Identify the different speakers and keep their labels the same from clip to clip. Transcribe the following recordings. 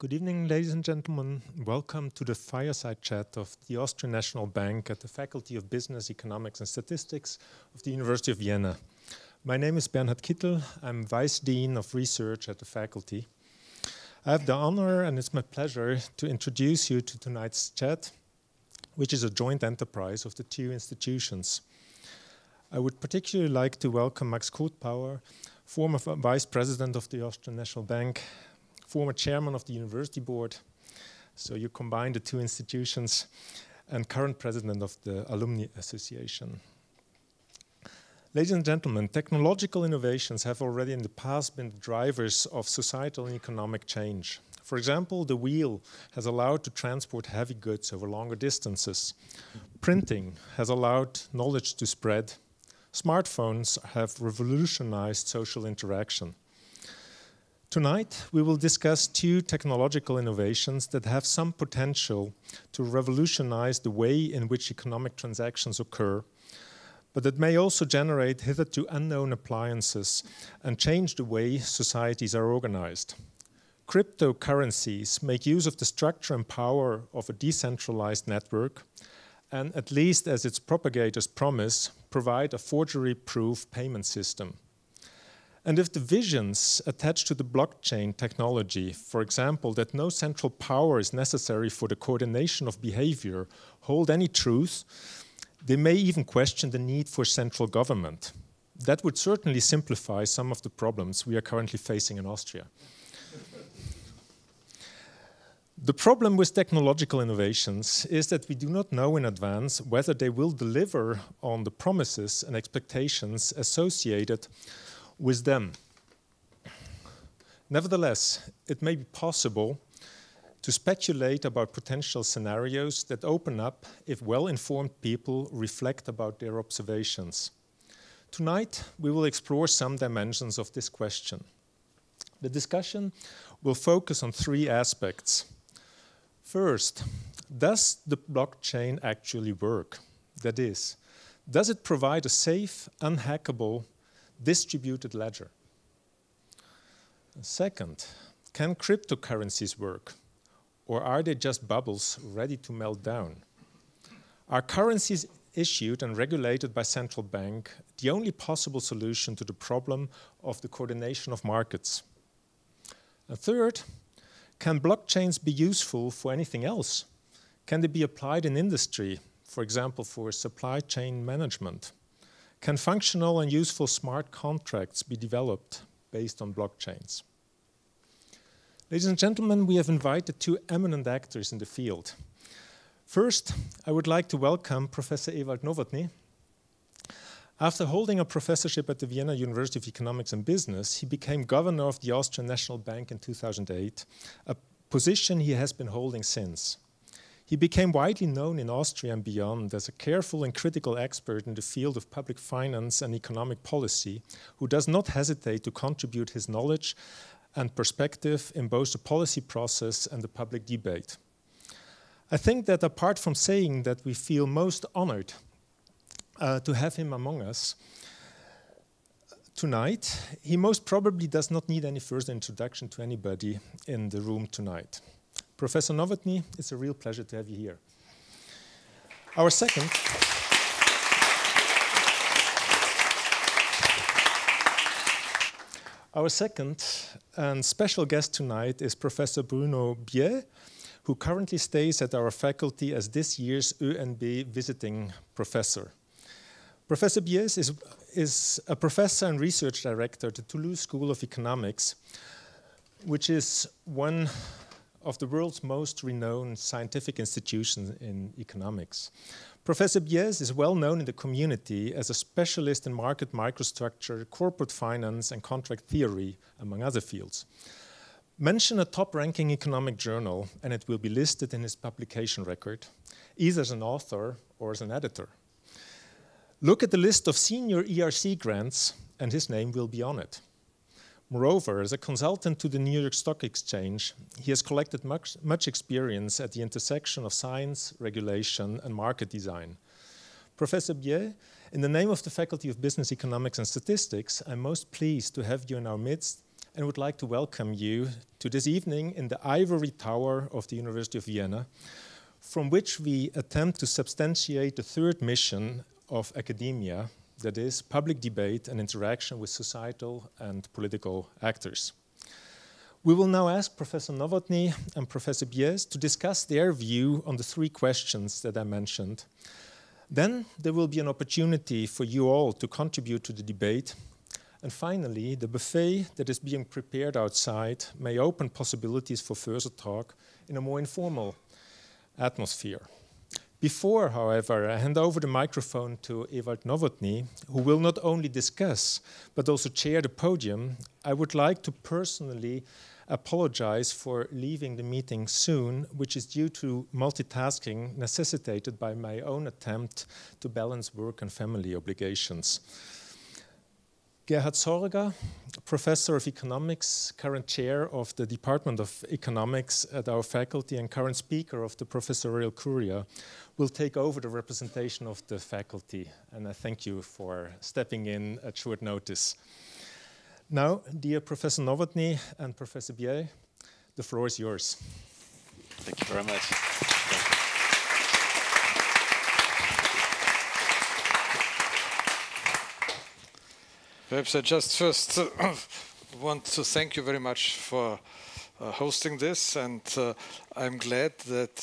Speaker 1: Good evening, ladies and gentlemen. Welcome to the fireside chat of the Austrian National Bank at the Faculty of Business, Economics and Statistics of the University of Vienna. My name is Bernhard Kittel. I'm Vice Dean of Research at the faculty. I have the honor, and it's my pleasure, to introduce you to tonight's chat, which is a joint enterprise of the two institutions. I would particularly like to welcome Max Kotbauer, former Vice President of the Austrian National Bank, former Chairman of the University Board, so you combine the two institutions, and current President of the Alumni Association. Ladies and gentlemen, technological innovations have already in the past been the drivers of societal and economic change. For example, the wheel has allowed to transport heavy goods over longer distances. Printing has allowed knowledge to spread. Smartphones have revolutionized social interaction. Tonight, we will discuss two technological innovations that have some potential to revolutionize the way in which economic transactions occur, but that may also generate hitherto unknown appliances and change the way societies are organized. Cryptocurrencies make use of the structure and power of a decentralized network, and at least as its propagators promise, provide a forgery-proof payment system. And if the visions attached to the blockchain technology, for example, that no central power is necessary for the coordination of behavior, hold any truth, they may even question the need for central government. That would certainly simplify some of the problems we are currently facing in Austria. The problem with technological innovations is that we do not know in advance whether they will deliver on the promises and expectations associated with them. Nevertheless, it may be possible to speculate about potential scenarios that open up if well-informed people reflect about their observations. Tonight, we will explore some dimensions of this question. The discussion will focus on three aspects. First, does the blockchain actually work? That is, does it provide a safe, unhackable, distributed ledger? Second, can cryptocurrencies work? Or are they just bubbles ready to melt down? Are currencies issued and regulated by central bank the only possible solution to the problem of the coordination of markets? And third, can blockchains be useful for anything else? Can they be applied in industry, for example, for supply chain management? Can functional and useful smart contracts be developed based on blockchains? Ladies and gentlemen, we have invited two eminent actors in the field. First, I would like to welcome Professor Ewald Nowotny. After holding a professorship at the Vienna University of Economics and Business, he became governor of the Austrian National Bank in 2008, a position he has been holding since. He became widely known in Austria and beyond as a careful and critical expert in the field of public finance and economic policy, who does not hesitate to contribute his knowledge and perspective in both the policy process and the public debate. I think that apart from saying that we feel most honored to have him among us tonight, he most probably does not need any further introduction to anybody in the room tonight. Professor Nowotny, it's a real pleasure to have you here. Our second and special guest tonight is Professor Bruno Biais, who currently stays at our faculty as this year's OeNB Visiting Professor. Professor Biais is a professor and research director at the Toulouse School of Economics, which is one of the world's most renowned scientific institutions in economics. Professor Biais is well known in the community as a specialist in market microstructure, corporate finance, and contract theory, among other fields. Mention a top-ranking economic journal, and it will be listed in his publication record, either as an author or as an editor. Look at the list of senior ERC grants, and his name will be on it. Moreover, as a consultant to the New York Stock Exchange, he has collected much experience at the intersection of science, regulation, and market design. Professor Biais, in the name of the Faculty of Business, Economics and Statistics, I'm most pleased to have you in our midst and would like to welcome you to this evening in the Ivory Tower of the University of Vienna, from which we attempt to substantiate the third mission of academia, that is, public debate and interaction with societal and political actors. We will now ask Professor Nowotny and Professor Biais to discuss their view on the three questions that I mentioned. Then there will be an opportunity for you all to contribute to the debate. And finally, the buffet that is being prepared outside may open possibilities for further talk in a more informal atmosphere. Before, however, I hand over the microphone to Ewald Nowotny, who will not only discuss, but also chair the podium, I would like to personally apologize for leaving the meeting soon, which is due to multitasking necessitated by my own attempt to balance work and family obligations. Gerhard Sorger, Professor of Economics, current chair of the Department of Economics at our faculty and current speaker of the professorial curia, will take over the representation of the faculty, and I thank you for stepping in at short notice. Now, dear Professor Nowotny and Professor Biais, the floor is yours.
Speaker 2: Thank you very much. Perhaps I just first want to thank you very much for hosting this, and I'm glad that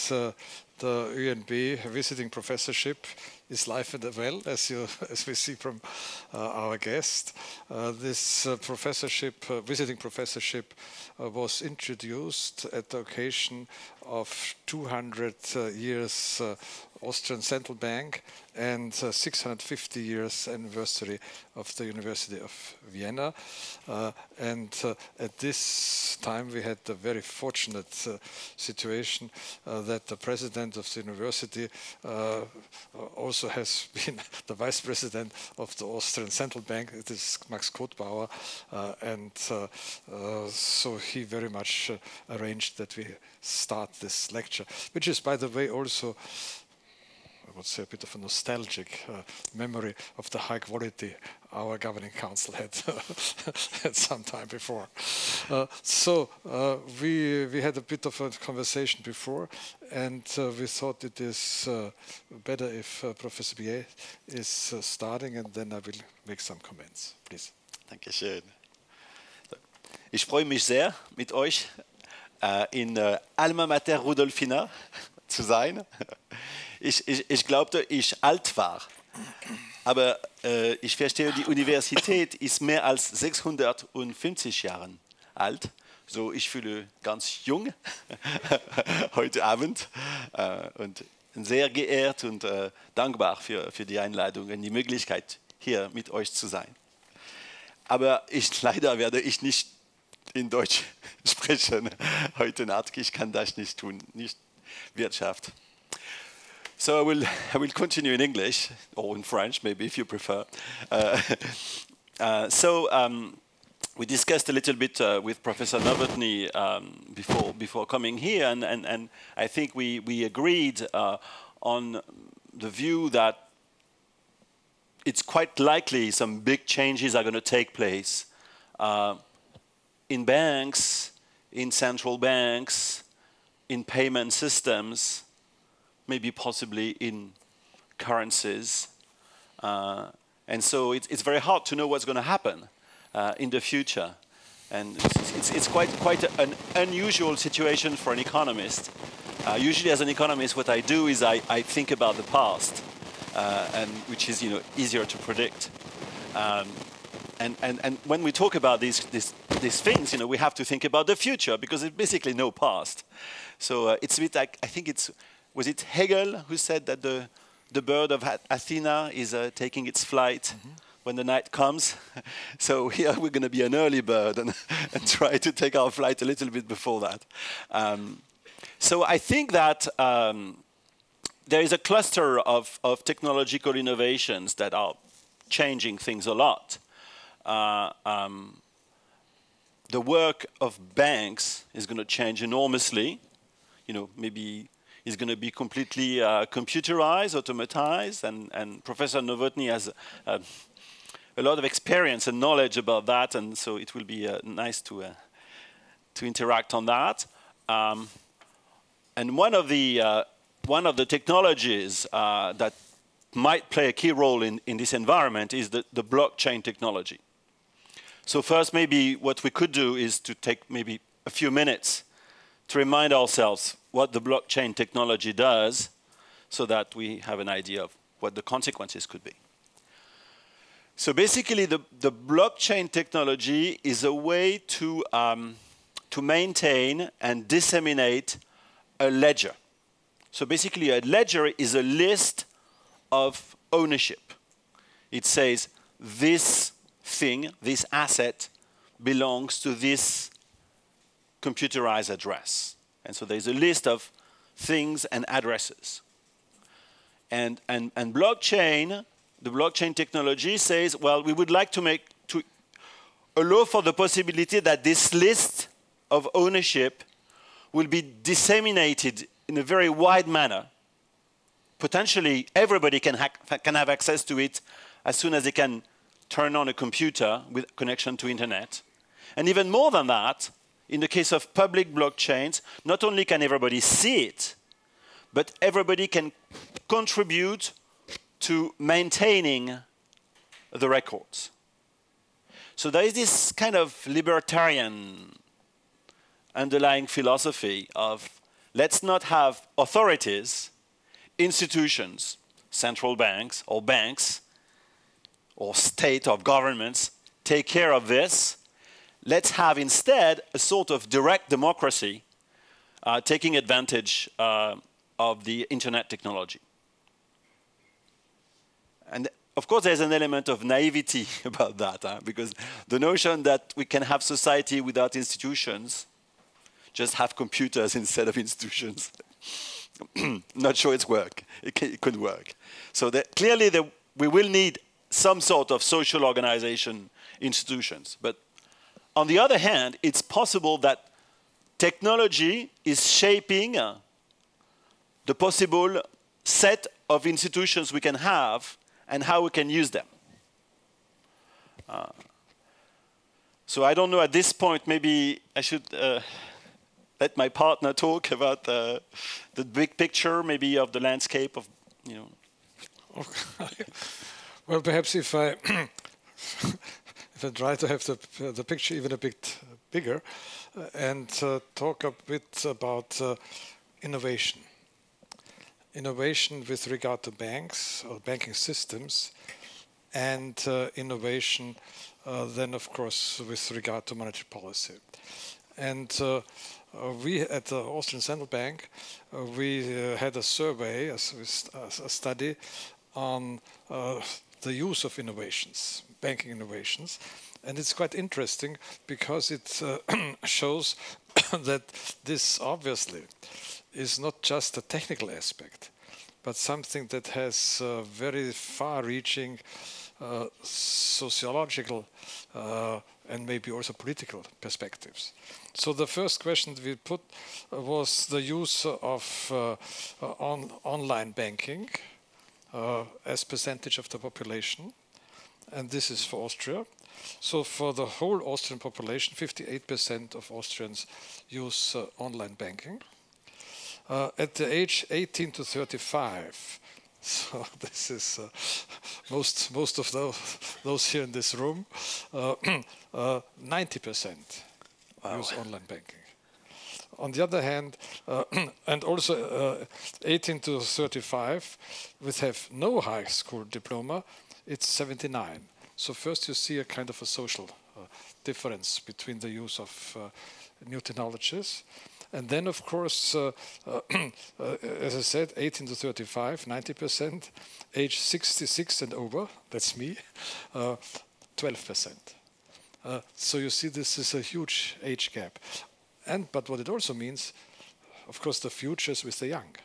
Speaker 2: the OeNB Visiting Professorship is live and well, as we see from our guest. This visiting professorship, was introduced at the occasion of 200 years Austrian Central Bank and 650 years anniversary of the University of Vienna. At this time we had the very fortunate situation that the president of the university also has been the vice president of the Austrian Central Bank. It is Max Kotbauer, so he very much arranged that we start this lecture, which is, by the way, also, I would say, a bit of a nostalgic memory of the high quality our governing council had at some time before. We had a bit of a conversation before, and we thought it is better if Professor Biais is starting, and then I will make some comments. Please.
Speaker 3: Dankeschön. Ich freue mich sehr, mit euch in Alma Mater Rudolfina zu sein. Ich glaubte, ich alt war, aber ich verstehe, die Universität ist mehr als 650 Jahre alt. So, ich fühle ganz jung heute Abend und sehr geehrt und dankbar für die Einladung und die Möglichkeit, hier mit euch zu sein. Aber leider werde ich nicht in Deutsch sprechen heute Nacht. Ich kann das nicht tun, nicht Wirtschaft. So I will continue in English, or in French, maybe, if you prefer. We discussed a little bit with Professor Nowotny before coming here, and I think we agreed on the view that it's quite likely some big changes are going to take place in banks, in central banks, in payment systems, maybe possibly in currencies. And so it's very hard to know what's going to happen in the future. And it's quite an unusual situation for an economist. Usually as an economist, what I do is I think about the past, and which is easier to predict. And when we talk about these things, we have to think about the future because there's basically no past. So it's a bit like, I think was it Hegel who said that the bird of Athena is taking its flight when the night comes? So here we're going to be an early bird and try to take our flight a little bit before that. So I think that there is a cluster of technological innovations that are changing things a lot. The work of banks is going to change enormously. Maybe it's going to be completely computerized, automatized, and Professor Nowotny has a lot of experience and knowledge about that, and so it will be nice to interact on that. And one of the technologies that might play a key role in this environment is the blockchain technology. So first, maybe what we could do is to take maybe a few minutes to remind ourselves what the blockchain technology does, so that we have an idea of what the consequences could be. So basically, the blockchain technology is a way to maintain and disseminate a ledger. So basically, a ledger is a list of ownership. It says this thing, this asset, belongs to this computerized address. And so there's a list of things and addresses. And blockchain, the blockchain technology says, well, we would like to allow for the possibility that this list of ownership will be disseminated in a very wide manner. Potentially, everybody can have access to it as soon as they can turn on a computer with connection to internet. And even more than that, in the case of public blockchains, not only can everybody see it, but everybody can contribute to maintaining the records. So there is this kind of libertarian underlying philosophy of let's not have authorities, institutions, central banks or state or governments take care of this. Let's have instead a sort of direct democracy taking advantage of the internet technology. And of course, there's an element of naivety about that, because the notion that we can have society without institutions, just have computers instead of institutions, not sure it could work. So clearly we will need some sort of social organization institutions. But on the other hand, it's possible that technology is shaping the possible set of institutions we can have and how we can use them. So I don't know at this point, maybe I should let my partner talk about the big picture, maybe of the landscape of, you know.
Speaker 2: Okay. Well, perhaps if I try to have the picture even a bit bigger and talk a bit about innovation. Innovation with regard to banks or banking systems, and innovation then, of course, with regard to monetary policy. And we at the Austrian Central Bank, we had a survey, a study on the use of innovations, banking innovations. And it's quite interesting because it shows that this obviously is not just a technical aspect, but something that has very far-reaching sociological and maybe also political perspectives. So the first question we put was the use of online banking as percentage of the population, and this is for Austria. So for the whole Austrian population, 58% of Austrians use online banking. At the age 18 to 35, so this is most of those here in this room, 90% use online banking. On the other hand, and also 18 to 35, which have no high school diploma, it's 79. So first you see a kind of a social difference between the use of new technologies. And then, of course, as I said, 18 to 35, 90%, age 66 and over, that's me, 12%. So you see this is a huge age gap. But what it also means, of course, the future is with the young.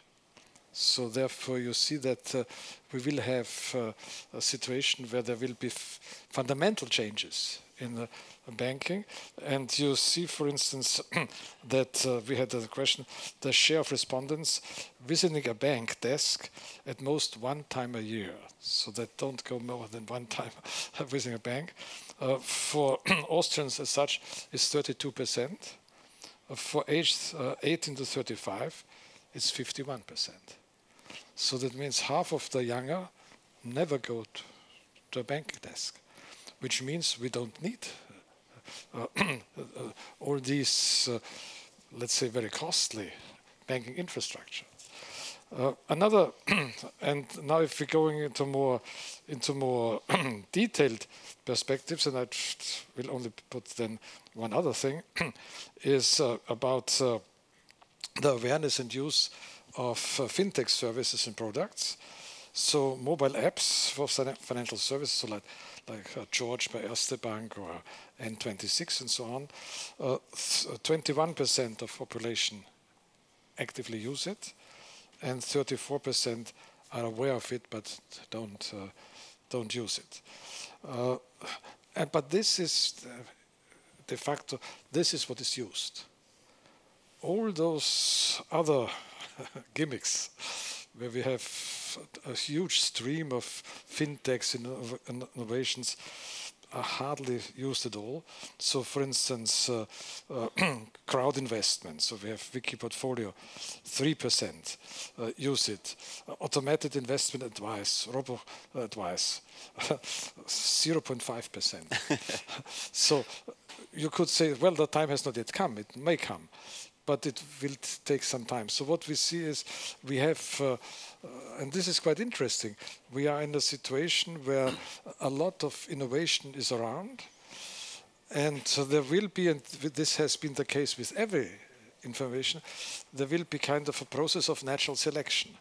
Speaker 2: So therefore, you see that we will have a situation where there will be fundamental changes in banking. And you see, for instance, that we had a question, the share of respondents visiting a bank desk at most one time a year. So that don't go more than one time visiting a bank. For Austrians as such is 32%. For aged 18 to 35, it's 51%. So that means half of the younger never go to a bank desk, which means we don't need all these, let's say, very costly banking infrastructure. Another, and now if we're going into more detailed perspectives, and I will only put then one other thing, is about the awareness and use of fintech services and products. So mobile apps for financial services, so like George by Erste Bank or N26 and so on. 21% of population actively use it, and 34% are aware of it but don't use it. But this is de facto, this is what is used. All those other gimmicks where we have a huge stream of fintechs and innovations are hardly used at all. So for instance, crowd investment, so we have Wiki Portfolio, 3% use it. Automated investment advice, robo-advice, 0.5%. So you could say, well, the time has not yet come, it may come, but it will take some time. So what we see is we have, and this is quite interesting, we are in a situation where a lot of innovation is around, and so there will be, and this has been the case with every information, there will be kind of a process of natural selection.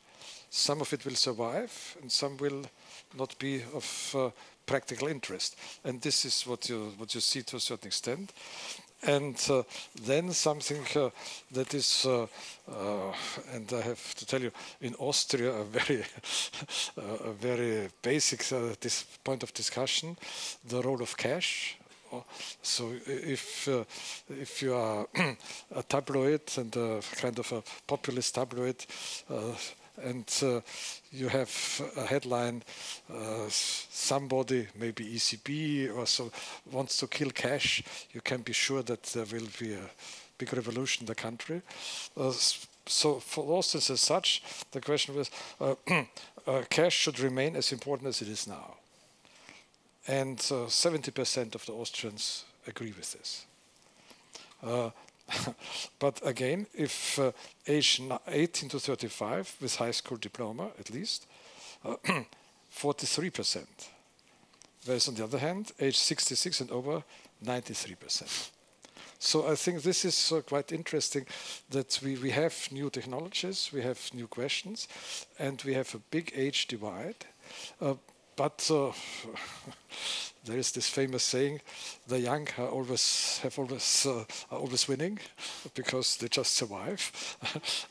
Speaker 2: Some of it will survive, and some will not be of practical interest. And this is what you see to a certain extent. And then something that is, and I have to tell you, in Austria, a very basic this point of discussion, the role of cash. So if you are a tabloid and a kind of a populist tabloid, and you have a headline, somebody, maybe ECB or so, wants to kill cash, you can be sure that there will be a big revolution in the country. So for Austrians as such, the question was, cash should remain as important as it is now. And 70% of the Austrians agree with this. But again, if age 18 to 35 with high school diploma at least, 43%. Whereas on the other hand, age 66 and over, 93%. So I think this is quite interesting that we have new technologies, we have new questions, and we have a big age divide. But there is this famous saying: the young are always winning because they just survive,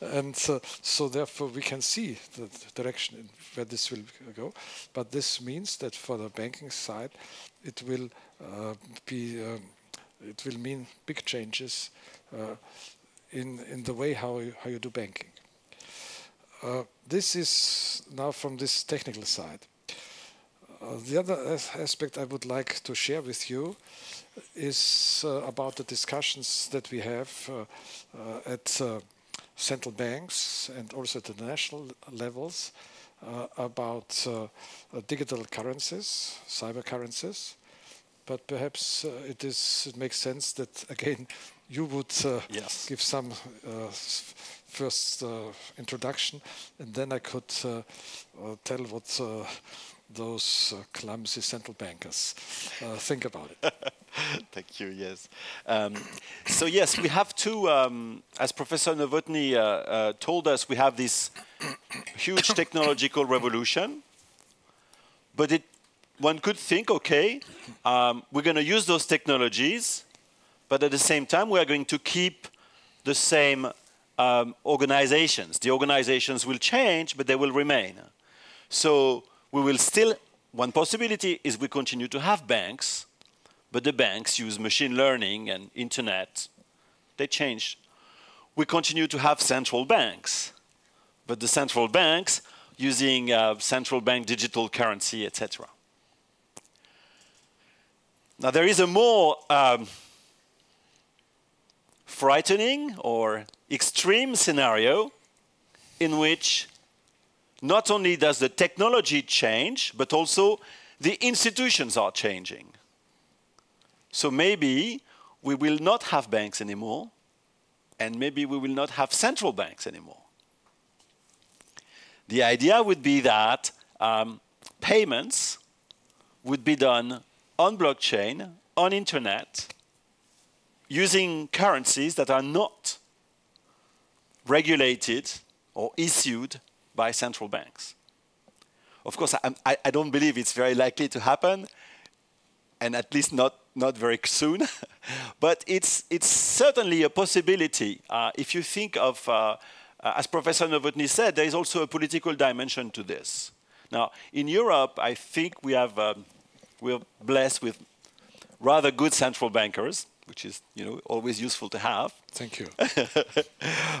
Speaker 2: and so therefore we can see the direction where this will go. But this means that for the banking side, it will mean big changes in the way how you do banking. This is now from this technical side. The other aspect I would like to share with you is about the discussions that we have at central banks and also at the national levels about digital currencies, cyber currencies. But perhaps it makes sense that, again, you would
Speaker 3: yes.
Speaker 2: give some first introduction, and then I could tell what those clumsy central bankers think about it.
Speaker 3: Thank you, yes. So yes, we have to, as Professor Nowotny told us, we have this huge technological revolution, but one could think, okay, we're going to use those technologies, but at the same time, we are going to keep the same organizations. The organizations will change, but they will remain. So we will still, one possibility is we continue to have banks, but the banks use machine learning and internet. They change. We continue to have central banks, but the central banks using central bank digital currency, etc. Now there is a more frightening or extreme scenario in which not only does the technology change, but also the institutions are changing. So maybe we will not have banks anymore, and maybe we will not have central banks anymore. The idea would be that payments would be done on blockchain, on internet, using currencies that are not regulated or issued by central banks. Of course, I don't believe it's very likely to happen, and at least not very soon. But it's certainly a possibility. If you think of, as Professor Nowotny said, there is also a political dimension to this. Now, in Europe, I think we're blessed with rather good central bankers, which is always useful to have.
Speaker 2: Thank you.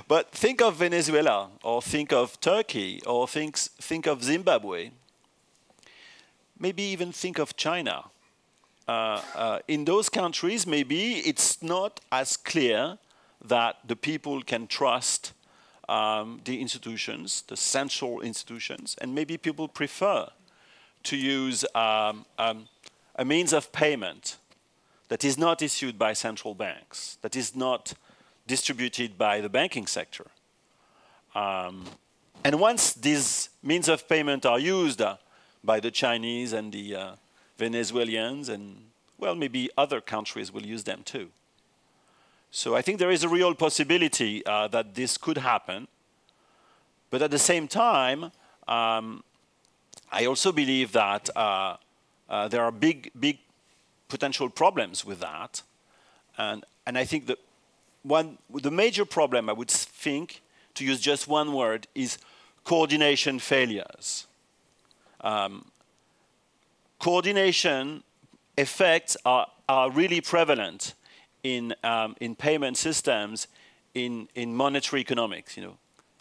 Speaker 3: But think of Venezuela, or think of Turkey, or think of Zimbabwe. Maybe even think of China. In those countries, maybe it's not as clear that the people can trust the institutions, the central institutions, and maybe people prefer to use a means of payment that is not issued by central banks, that is not distributed by the banking sector. And once these means of payment are used by the Chinese and the Venezuelans, and well, maybe other countries will use them too. So I think there is a real possibility that this could happen. But at the same time, I also believe that there are big potential problems with that. And I think that the major problem, I would think, to use just one word, is coordination failures. Coordination effects are really prevalent in payment systems, in monetary economics.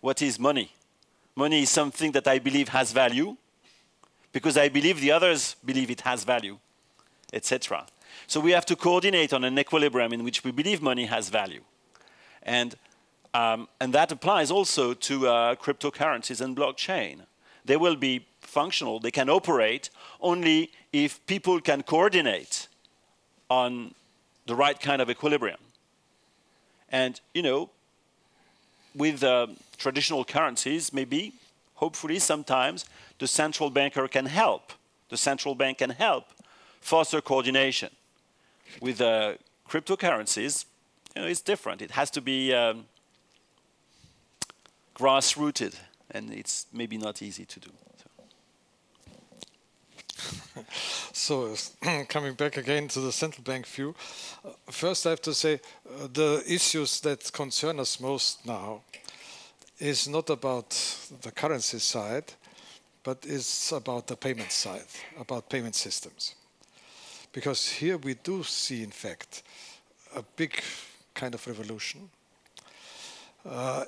Speaker 3: What is money? Money is something that I believe has value, because I believe the others believe it has value, etc. So we have to coordinate on an equilibrium in which we believe money has value. And that applies also to cryptocurrencies and blockchain. They will be functional, they can operate only if people can coordinate on the right kind of equilibrium. And, with traditional currencies, maybe, hopefully, sometimes the central banker can help. The central bank can help foster coordination. With cryptocurrencies, it's different. It has to be grass-rooted, and it's maybe not easy to do.
Speaker 2: So coming back again to the central bank view, first I have to say the issues that concern us most now is not about the currency side, but is about the payment side, about payment systems. Because here we do see, in fact, a big kind of revolution.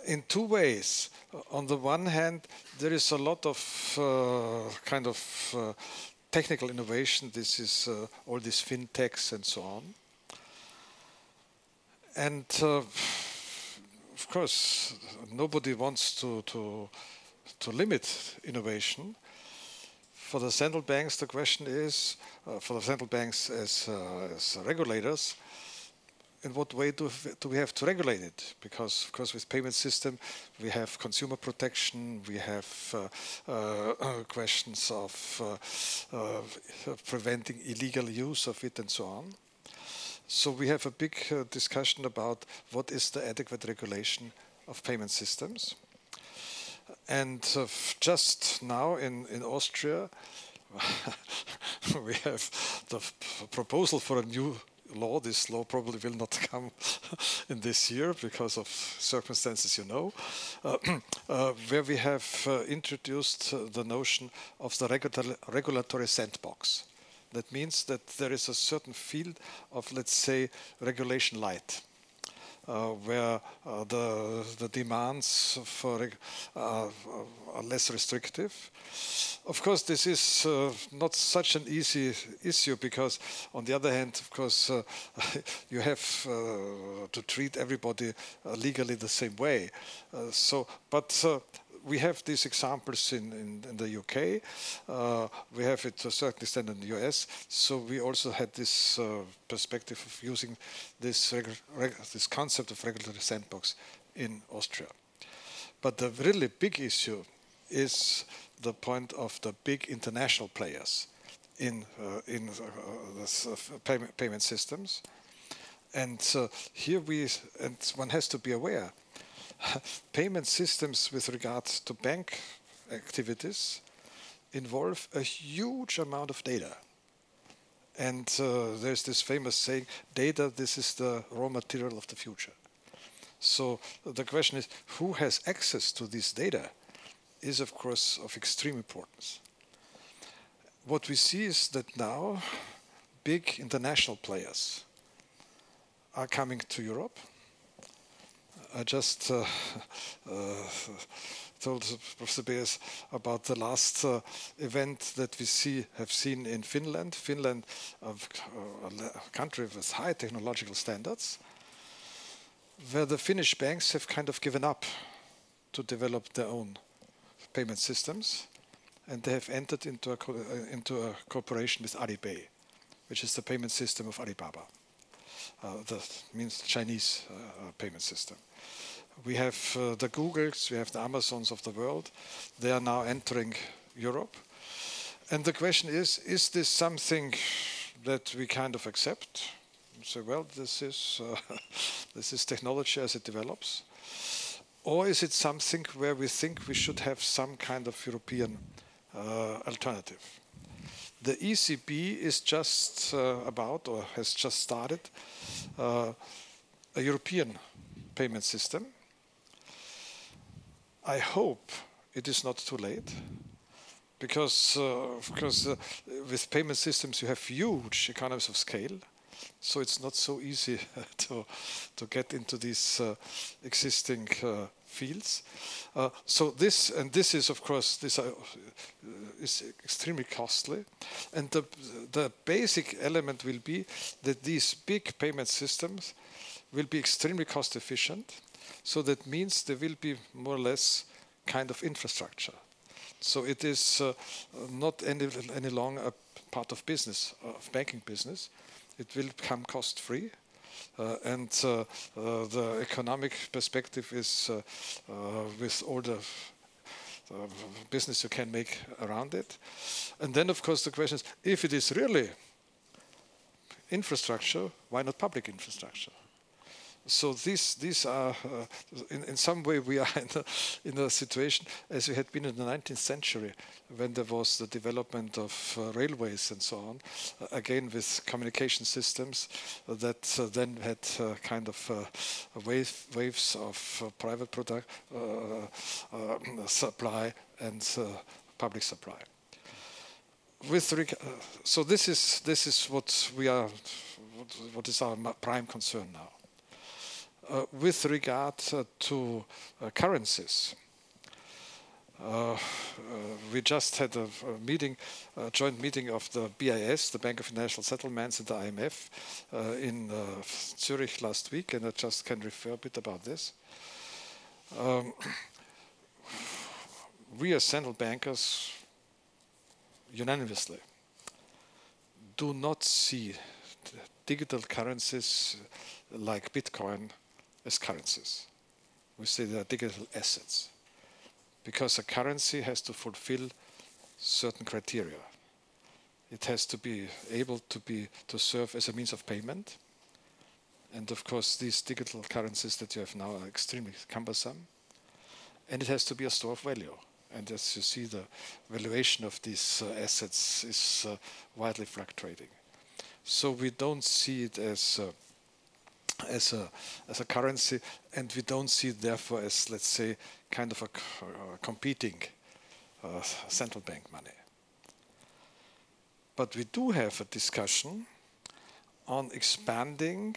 Speaker 2: In two ways. On the one hand, there is a lot of technical innovation. This is all these fintechs and so on. And of course, nobody wants to limit innovation. For the central banks, the question is, for the central banks as regulators, in what way do we have to regulate it? Because, of course, with payment system, we have consumer protection, we have questions of preventing illegal use of it and so on. So we have a big discussion about what is the adequate regulation of payment systems. And just now in Austria, we have the proposal for a new law. This law probably will not come in this year because of circumstances you know, where we have introduced the notion of the regulatory sandbox. That means that there is a certain field of, let's say, regulation light, where the demands for are less restrictive. Of course, this is not such an easy issue because, on the other hand, of course, you have to treat everybody legally the same way. We have these examples in the UK. We have it to a certain extent in the US. So we also had this perspective of using this concept of regulatory sandbox in Austria. But the really big issue is the point of the big international players in payment systems. And here one has to be aware, payment systems with regard to bank activities involve a huge amount of data. And there's this famous saying, data, this is the raw material of the future. So the question is, who has access to this data is, of course, of extreme importance. What we see is that now big international players are coming to Europe. I just told Professor Biais about the last event that we have seen in Finland. Finland, a country with high technological standards, where the Finnish banks have kind of given up to develop their own payment systems, and they have entered into a cooperation with Alipay, which is the payment system of Alibaba. That means Chinese payment system. We have the Googles, we have the Amazons of the world. They are now entering Europe. And the question is this something that we kind of accept? So, well, this is technology as it develops. Or is it something where we think we should have some kind of European alternative? The ECB is just about, or has just started, a European payment system. I hope it is not too late, because of course with payment systems you have huge economies of scale, so it's not so easy to get into these existing fields. So this is of course is extremely costly, and the basic element will be that these big payment systems will be extremely cost efficient. So that means there will be more or less kind of infrastructure. So it is not any longer a part of business, of banking business. It will become cost-free. And the economic perspective is with all the business you can make around it. And then, of course, the question is, if it is really infrastructure, why not public infrastructure? So these are, in some way, we are in a situation as we had been in the 19th century, when there was the development of railways and so on, again with communication systems that then had kind of waves of private product supply and public supply. So this is what we are. What is our prime concern now? With regard to currencies, we just had a joint meeting of the BIS, the Bank of International Settlements, and the IMF in Zurich last week, and I just can refer a bit about this. We as central bankers unanimously do not see digital currencies like Bitcoin as currencies. We say they are digital assets, because a currency has to fulfill certain criteria. It has to be able to serve as a means of payment, and of course these digital currencies that you have now are extremely cumbersome, and it has to be a store of value. And as you see, the valuation of these assets is widely fluctuating. So we don't see it as a currency, and we don't see it therefore as, let's say, kind of a competing central bank money. But we do have a discussion on expanding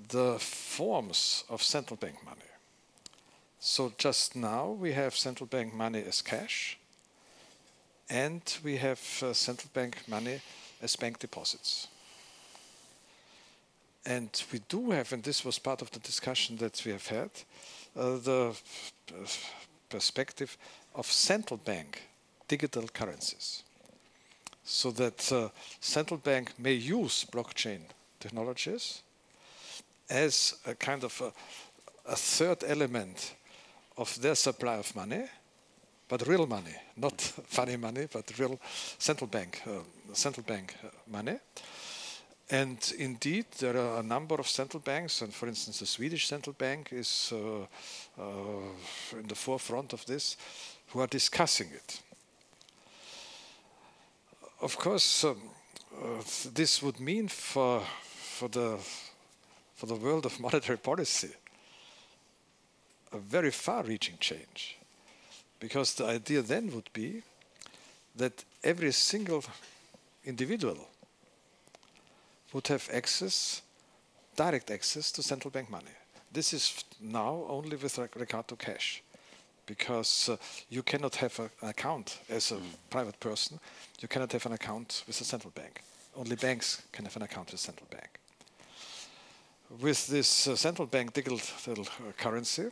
Speaker 2: the forms of central bank money. So just now we have central bank money as cash, and we have central bank money as bank deposits. And we do have, and this was part of the discussion that we have had, the perspective of central bank digital currencies. So that central bank may use blockchain technologies as a kind of a third element of their supply of money, but real money, not funny money, but real central bank money. And indeed, there are a number of central banks, and for instance, the Swedish central bank is in the forefront of this, who are discussing it. Of course, this would mean for the world of monetary policy a very far-reaching change, because the idea then would be that every single individual would have access, direct access to central bank money. This is now only with regard to cash, because you cannot have an account as a private person. You cannot have an account with a central bank. Only banks can have an account with a central bank. With this central bank digital currency,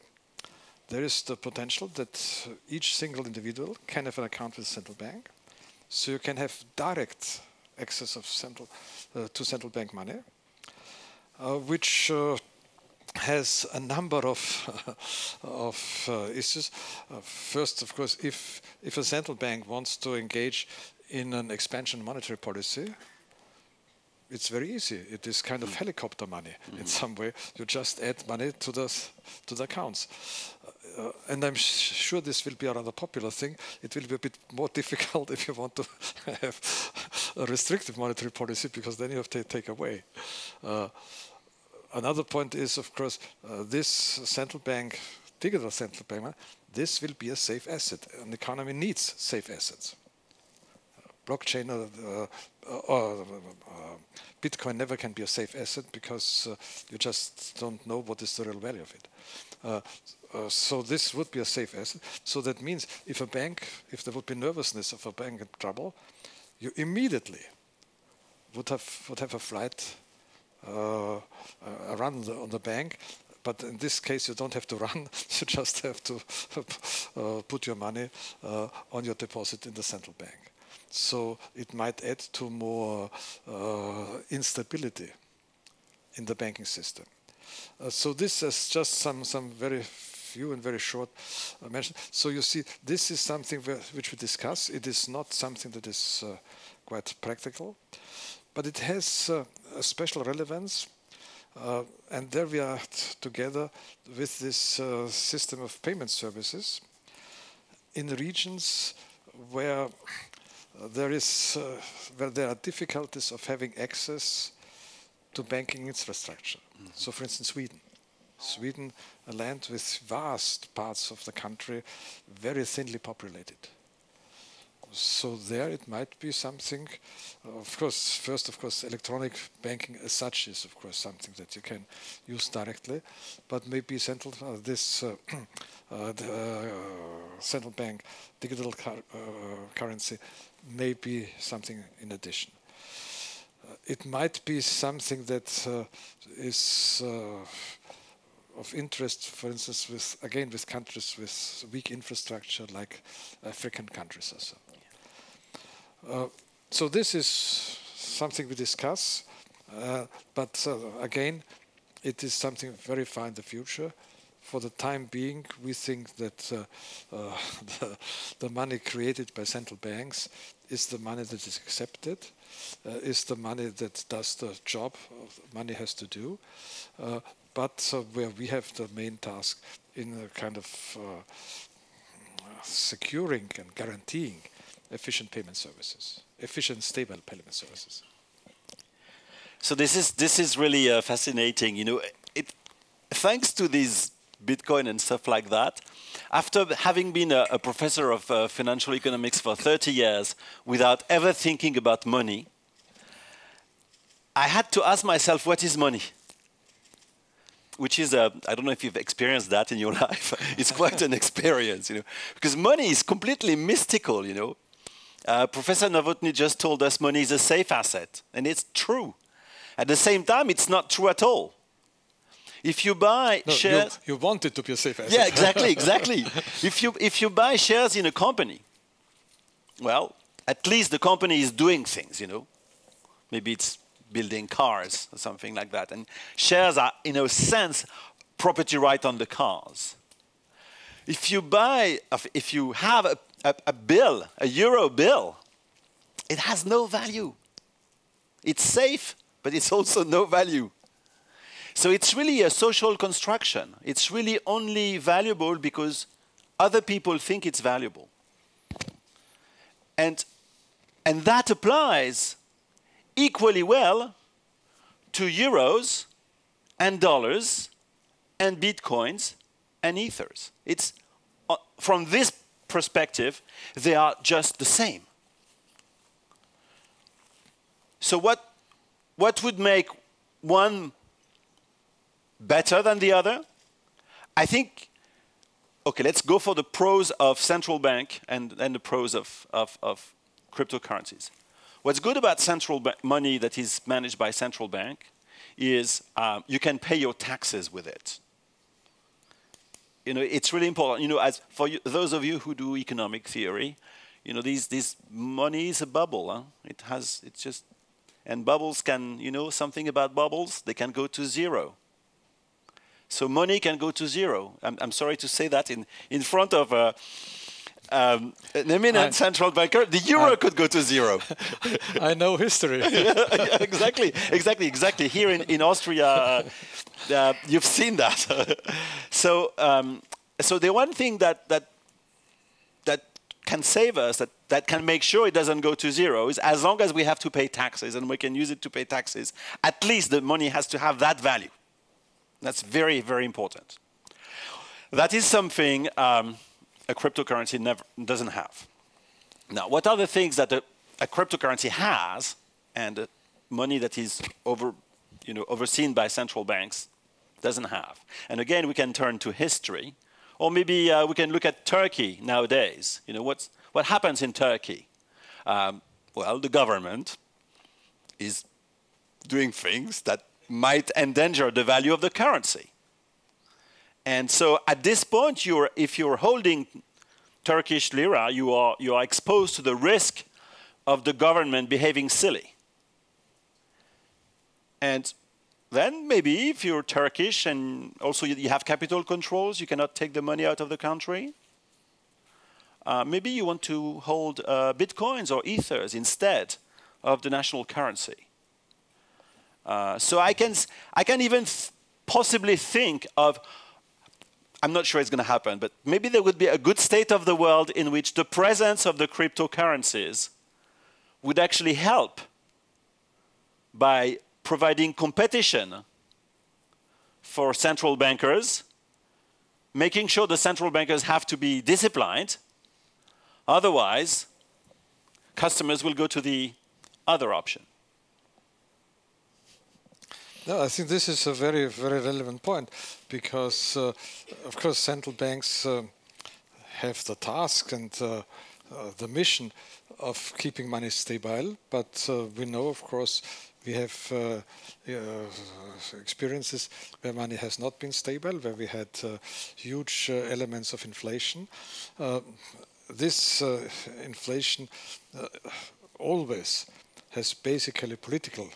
Speaker 2: there is the potential that each single individual can have an account with a central bank. So you can have direct access of to central bank money, which has a number of issues. First, of course, if a central bank wants to engage in an expansion monetary policy, it's very easy. It is kind of helicopter money in some way. You just add money to the accounts. And I'm sure this will be a rather popular thing. It will be a bit more difficult if you want to have a restrictive monetary policy, because then you have to take away. Another point is, of course, this central bank, digital central bank, this will be a safe asset. An economy needs safe assets. Blockchain or Bitcoin never can be a safe asset, because you just don't know what is the real value of it. So this would be a safe asset. So that means if there would be nervousness of a bank in trouble, you immediately would have a flight, a run on the bank. But in this case, you don't have to run. You just have to put your money on your deposit in the central bank. So it might add to more instability in the banking system. So this is just some very few and very short mention. So you see, this is something which we discuss. It is not something that is quite practical, but it has a special relevance. And there we are together with this system of payment services in regions where there are difficulties of having access to banking infrastructure. So, for instance, Sweden, a land with vast parts of the country, very thinly populated. So there it might be something. Of course, first, of course, electronic banking as such is, of course, something that you can use directly, but maybe central central bank digital currency may be something in addition. It might be something that is of interest, for instance, with countries with weak infrastructure, like African countries or so. So this is something we discuss, but again, it is something very far in the future. For the time being, we think that the money created by central banks is the money that is accepted, is the money that does the job money has to do, but where we have the main task in a kind of securing and guaranteeing efficient payment services, efficient, stable payment services.
Speaker 3: So this is really fascinating. You know, thanks to these Bitcoin and stuff like that, after having been a professor of financial economics for 30 years without ever thinking about money, I had to ask myself, what is money? Which is, I don't know if you've experienced that in your life. It's quite an experience, you know, because money is completely mystical, you know. Professor Nowotny just told us money is a safe asset, and it's true. At the same time, it's not true at all. If you buy shares,
Speaker 2: you want it to be a safe asset.
Speaker 3: Yeah, exactly, exactly. If you buy shares in a company, well, at least the company is doing things, you know. Maybe it's building cars or something like that, and shares are, in a sense, property right on the cars. If you have a bill, a euro bill, it has no value. It's safe, but it's also no value. So it's really a social construction. It's really only valuable because other people think it's valuable. And that applies equally well to euros and dollars and bitcoins and ethers. It's, from this perspective, they are just the same. So what would make one better than the other? I think, okay, let's go for the pros of central bank and the pros of cryptocurrencies. What's good about central money that is managed by central bank is you can pay your taxes with it. You know, it's really important. You know, as for you, those of you who do economic theory, you know, this money is a bubble. Huh? It's just, and bubbles can, you know, something about bubbles, they can go to zero. So money can go to zero. I'm sorry to say that in front of an eminent central banker, the euro could go to zero.
Speaker 2: I know history.
Speaker 3: Yeah, exactly. Here in Austria, you've seen that. So the one thing that can save us, that can make sure it doesn't go to zero, is as long as we have to pay taxes and we can use it to pay taxes, at least the money has to have that value. That's very, very important. That is something a cryptocurrency doesn't have. Now, what are the things that a cryptocurrency has, and money that is overseen by central banks doesn't have? And again, we can turn to history, or maybe we can look at Turkey nowadays. You know, what happens in Turkey? Well, the government is doing things that might endanger the value of the currency. And so at this point, if you're holding Turkish lira, you are exposed to the risk of the government behaving silly. And then maybe if you're Turkish and also you have capital controls, you cannot take the money out of the country, maybe you want to hold bitcoins or ethers instead of the national currency. So I can even possibly think of, I'm not sure it's going to happen, but maybe there would be a good state of the world in which the presence of the cryptocurrencies would actually help by providing competition for central bankers, making sure the central bankers have to be disciplined. Otherwise, customers will go to the other option.
Speaker 2: No, I think this is a very, very relevant point because, of course, central banks have the task and the mission of keeping money stable. But we know, of course, we have experiences where money has not been stable, where we had huge elements of inflation. This inflation always has basically political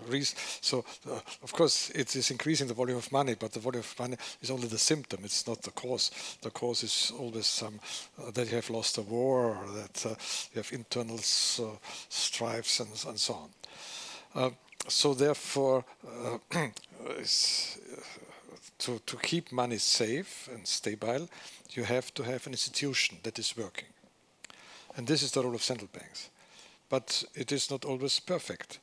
Speaker 2: reason. So, of course, it is increasing the volume of money, but the volume of money is only the symptom. It's not the cause. The cause is always that you have lost a war, or that you have internal strifes and so on. So, therefore, to keep money safe and stable, you have to have an institution that is working. And this is the role of central banks. But it is not always perfect.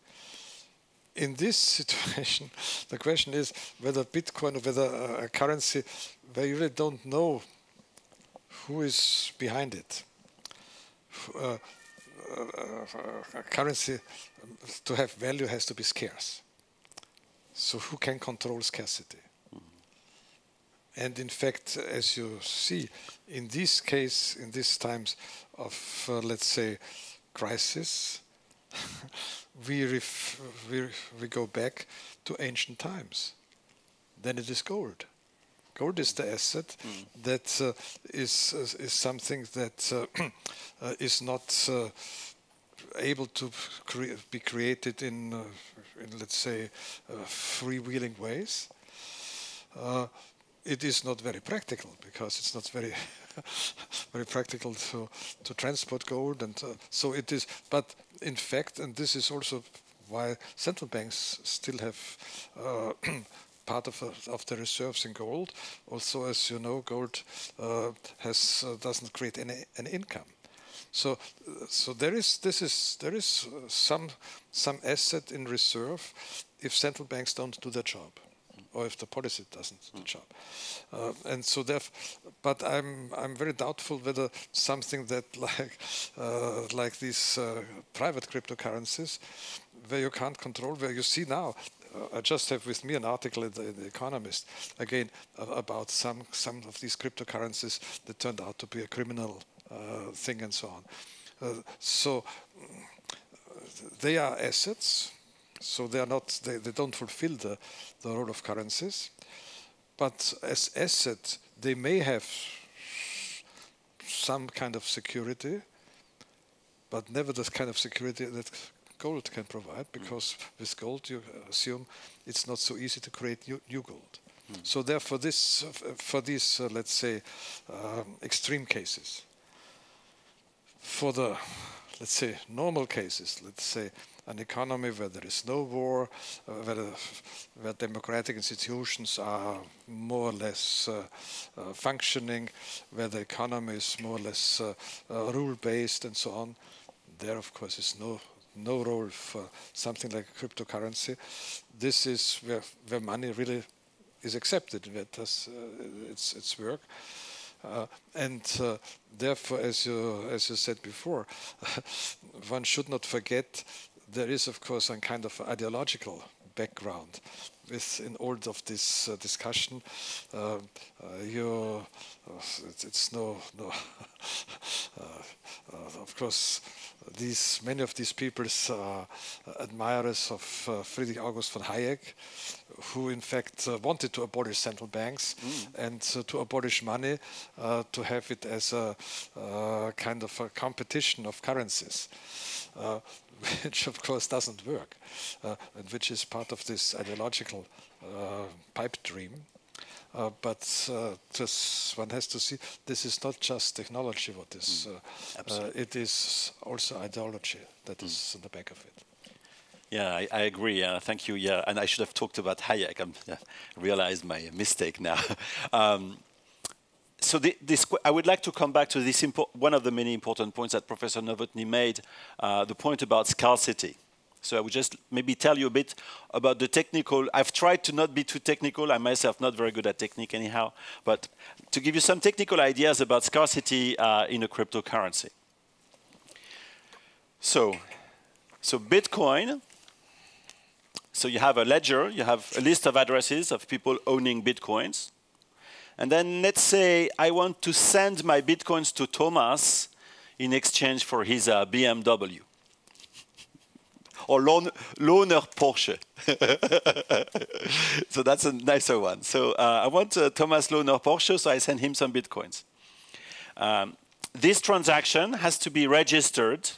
Speaker 2: in this situation, the question is whether Bitcoin or whether a currency where you really don't know who is behind it. A currency to have value has to be scarce. So who can control scarcity? And in fact, as you see, in this case, in these times of, let's say, crisis, we go back to ancient times. Then it is gold. Gold is the asset that is something that is not able to be created in let's say, freewheeling ways. It is not very practical because it's not very very practical to transport gold, and so it is. But in fact, and this is also why central banks still have part of the reserves in gold. Also, as you know, gold doesn't create any income. So there is some asset in reserve if central banks don't do their job, or if the policy doesn't do the job. And so but I'm very doubtful whether something that like these private cryptocurrencies, where you can't control, where you see now. I just have with me an article in the Economist again about some of these cryptocurrencies that turned out to be a criminal thing and so on. So they are assets. So they are not. They don't fulfill the role of currencies, but as asset they may have some kind of security, but never the kind of security that gold can provide, because with gold you assume it's not so easy to create new gold. So therefore, for these let's say extreme cases, for the let's say normal cases, let's say an economy where there is no war, where democratic institutions are more or less functioning, where the economy is more or less rule-based and so on, there of course is no role for something like a cryptocurrency. This is where money really is accepted, where it does its work. And therefore, as you said before, one should not forget there is, of course, a kind of ideological background in all of this discussion. It's no of course, many of these people are admirers of Friedrich August von Hayek, who in fact wanted to abolish central banks and to abolish money, to have it as a kind of a competition of currencies, which of course doesn't work, and which is part of this ideological pipe dream. But one has to see this is not just technology. What is it is also ideology that is in the back of it.
Speaker 3: Yeah, I agree. Thank you. Yeah, and I should have talked about Hayek. I realized my mistake now. So I would like to come back to this one of the many important points that Professor Nowotny made, the point about scarcity. So I would just maybe tell you a bit about the technical. I've tried to not be too technical. I'm myself not very good at technique anyhow. But to give you some technical ideas about scarcity in a cryptocurrency. So Bitcoin. So you have a ledger. You have a list of addresses of people owning Bitcoins. And then let's say I want to send my Bitcoins to Thomas in exchange for his BMW. Or loaner Porsche. So that's a nicer one. So I want Thomas loaner Porsche, so I send him some Bitcoins. This transaction has to be registered.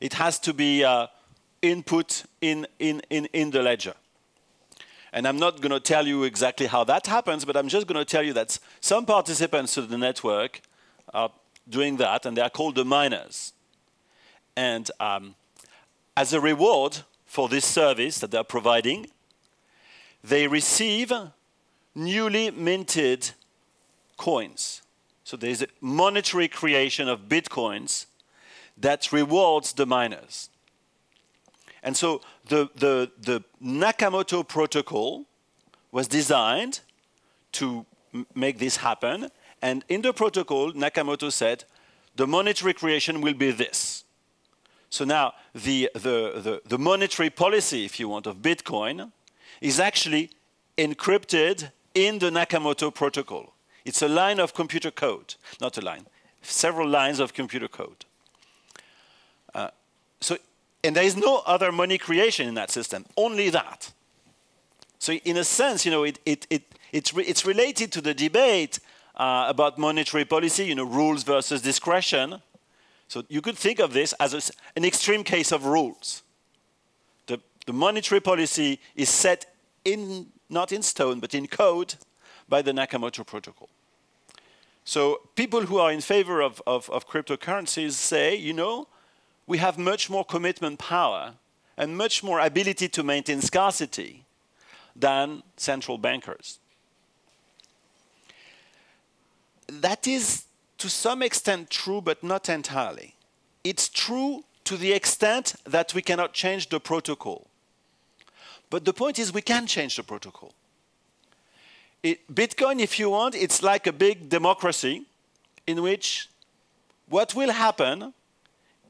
Speaker 3: It has to be input in the ledger. And I'm not going to tell you exactly how that happens, but I'm just going to tell you that some participants to the network are doing that, and they are called the miners. And as a reward for this service that they're providing, they receive newly minted coins. So there's a monetary creation of Bitcoins that rewards the miners. And so the Nakamoto protocol was designed to make this happen. And in the protocol, Nakamoto said, the monetary creation will be this. So now the monetary policy, if you want, of Bitcoin is actually encrypted in the Nakamoto protocol. It's a line of computer code, not a line, several lines of computer code. And there is no other money creation in that system, only that. So in a sense, it's related to the debate about monetary policy, rules versus discretion. So you could think of this as an extreme case of rules. The monetary policy is set not in stone, but in code by the Nakamoto protocol. So people who are in favor of cryptocurrencies say, we have much more commitment power and much more ability to maintain scarcity than central bankers. That is to some extent true, but not entirely. It's true to the extent that we cannot change the protocol. But the point is we can change the protocol. Bitcoin, if you want, it's like a big democracy in which what will happen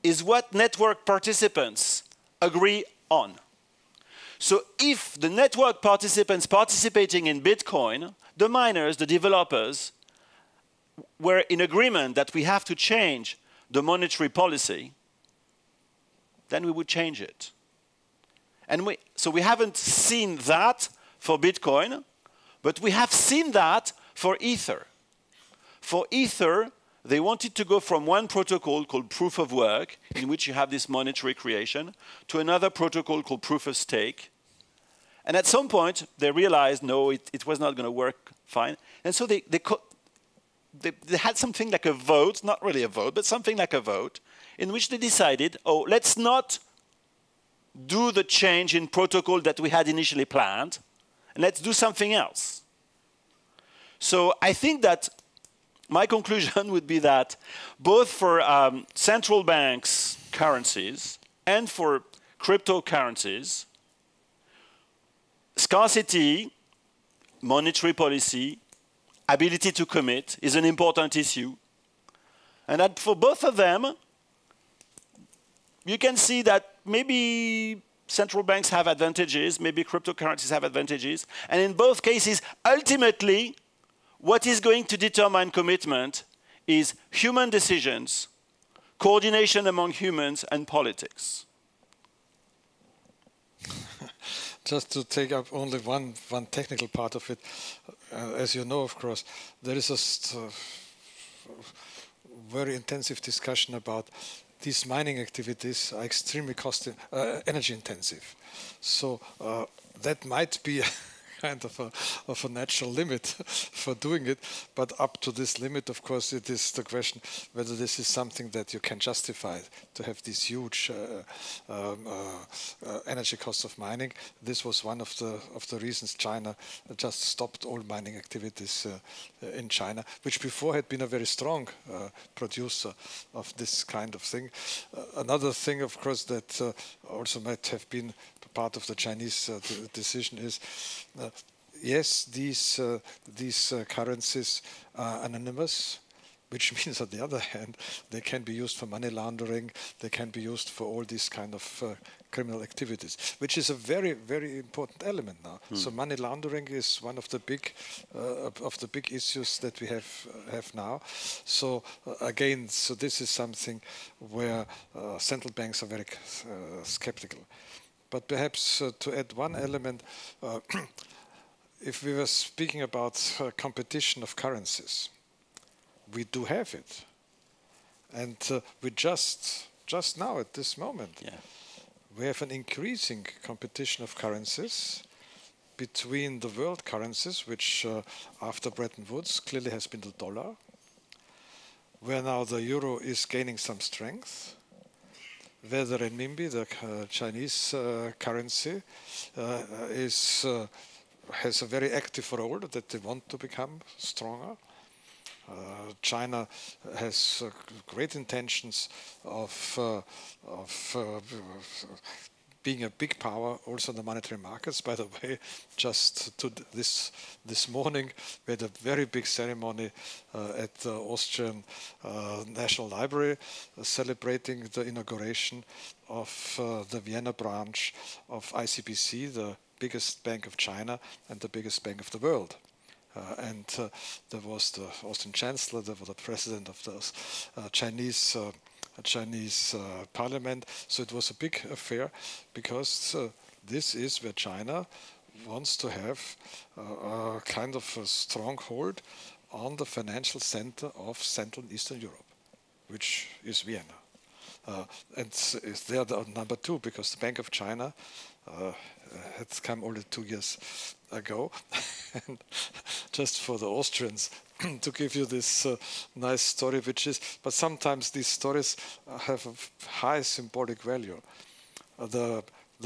Speaker 3: is what network participants agree on. So if the network participants participating in Bitcoin, the miners, the developers, were in agreement that we have to change the monetary policy, then we would change it. And so we haven't seen that for Bitcoin, but we have seen that for Ether. For Ether, they wanted to go from one protocol called proof of work, in which you have this monetary creation, to another protocol called proof of stake. And at some point, they realized, no, it was not going to work fine. And so they had something like a vote, not really a vote, but something like a vote, in which they decided, let's not do the change in protocol that we had initially planned, and let's do something else. So I think that my conclusion would be that both for central banks' currencies and for cryptocurrencies, scarcity, monetary policy, ability to commit is an important issue. And that for both of them, you can see that maybe central banks have advantages, maybe cryptocurrencies have advantages. And in both cases, ultimately, what is going to determine commitment is human decisions, coordination among humans, and politics.
Speaker 2: Just to take up only one technical part of it, as you know, of course, there is a very intensive discussion about these mining activities are extremely energy intensive. So that might be kind of a natural limit for doing it, but up to this limit, of course, it is the question whether this is something that you can justify to have these huge energy costs of mining. This was one of the reasons China just stopped all mining activities in China, which before had been a very strong producer of this kind of thing. Another thing, of course, that also might have been part of the Chinese decision is, yes, these currencies are anonymous, which means, on the other hand, they can be used for money laundering, they can be used for all these kind of criminal activities, which is a very, very important element now. So money laundering is one of the big issues that we have now. So again, so this is something where central banks are very skeptical. But perhaps to add one element, if we were speaking about competition of currencies, we do have it. And we just now, at this moment, we have an increasing competition of currencies between the world currencies, which after Bretton Woods clearly has been the dollar, where now the euro is gaining some strength, where the renminbi, the Chinese currency, has a very active role that they want to become stronger. China has great intentions of being a big power also in the monetary markets. By the way, just to this morning, we had a very big ceremony at the Austrian National Library celebrating the inauguration of the Vienna branch of ICBC, the biggest bank of China and the biggest bank of the world. And there was the Austrian Chancellor, there was the President of the Chinese Parliament. So it was a big affair because this is where China wants to have a kind of a stronghold on the financial center of Central and Eastern Europe, which is Vienna. And they are the number 2 because the Bank of China had come only 2 years ago. And just for the Austrians, to give you this nice story, which is, but sometimes these stories have a high symbolic value. The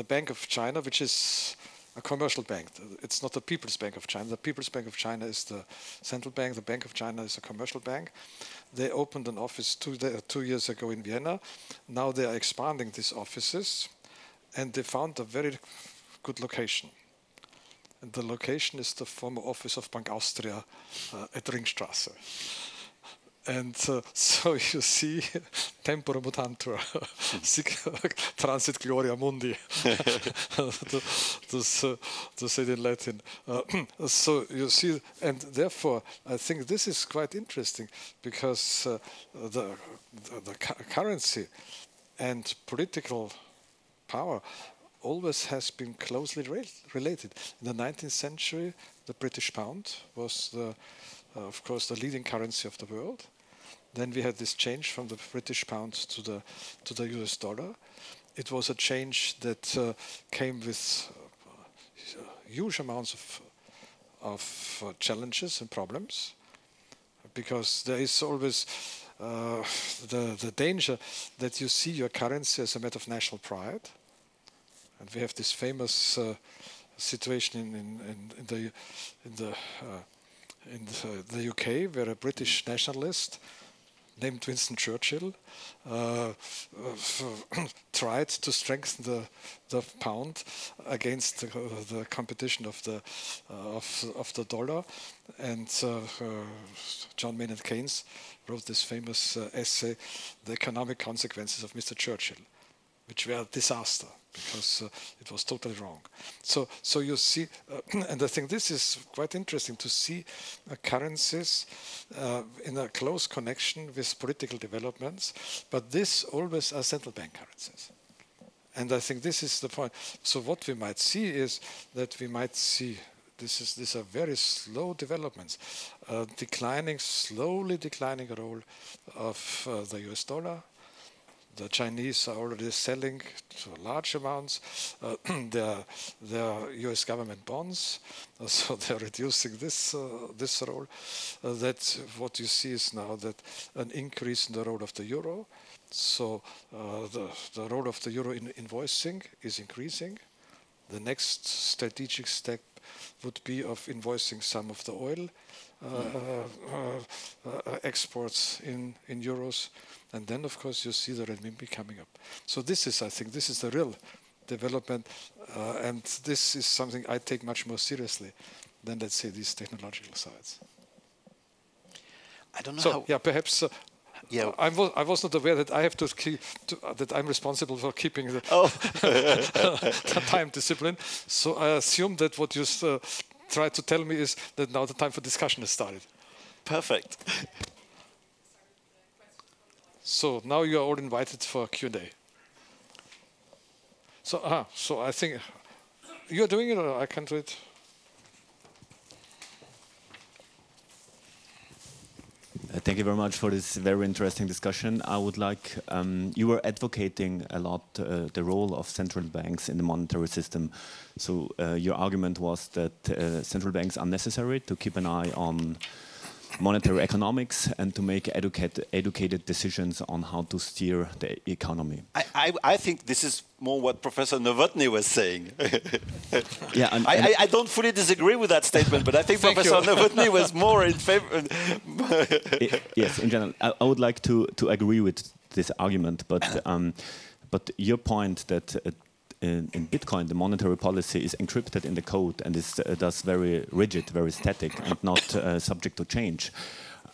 Speaker 2: Bank of China, which is a commercial bank, it's not the People's Bank of China. The People's Bank of China is the central bank. The Bank of China is a commercial bank. They opened an office 2 years ago in Vienna. Now they are expanding these offices, and they found a very good location. And the location is the former office of Bank Austria at Ringstrasse. And so you see, tempora mutantur, transit gloria mundi, to say it in Latin. So you see, and therefore I think this is quite interesting because the currency and political power always has been closely related. In the 19th century, the British pound was, of course, the leading currency of the world. Then we had this change from the British pound to the US dollar. It was a change that came with huge amounts of challenges and problems, because there is always the danger that you see your currency as a matter of national pride. And we have this famous situation in the UK, where a British nationalist named Winston Churchill tried to strengthen the pound against the competition of the dollar, and John Maynard Keynes wrote this famous essay, "The Economic Consequences of Mr. Churchill," which were a disaster because it was totally wrong. So you see, and I think this is quite interesting to see currencies in a close connection with political developments, but this always are central bank currencies. And I think this is the point. So what we might see is that we might see, these are very slow developments, slowly declining role of the US dollar. The Chinese are already selling to large amounts their US government bonds, so they're reducing this role. That what you see is now that an increase in the role of the euro. So the role of the euro in invoicing is increasing. The next strategic step would be of invoicing some of the oil exports in euros. And then, of course, you see the renminbi coming up. So this is, I think, this is the real development. And this is something I take much more seriously than, let's say, these technological sides.
Speaker 3: I don't know
Speaker 2: so,
Speaker 3: how...
Speaker 2: yeah, perhaps...
Speaker 3: yeah.
Speaker 2: I was not aware that I have to keep, that I'm responsible for keeping the, the time discipline. So I assume that what you tried to tell me is that now the time for discussion has started.
Speaker 3: Perfect.
Speaker 2: So now you are all invited for Q&A. So, so I think you're doing it, or I can do it.
Speaker 4: Thank you very much for this very interesting discussion. I would like, you were advocating a lot the role of central banks in the monetary system. So your argument was that central banks are necessary to keep an eye on monetary economics and to make educated decisions on how to steer the economy.
Speaker 3: I think this is more what Professor Nowotny was saying.
Speaker 4: Yeah,
Speaker 3: I don't fully disagree with that statement, but I think Professor Nowotny was more in favor.
Speaker 4: Yes, in general, I would like to agree with this argument, but your point that in Bitcoin, the monetary policy is encrypted in the code and is thus very rigid, very static, and not subject to change.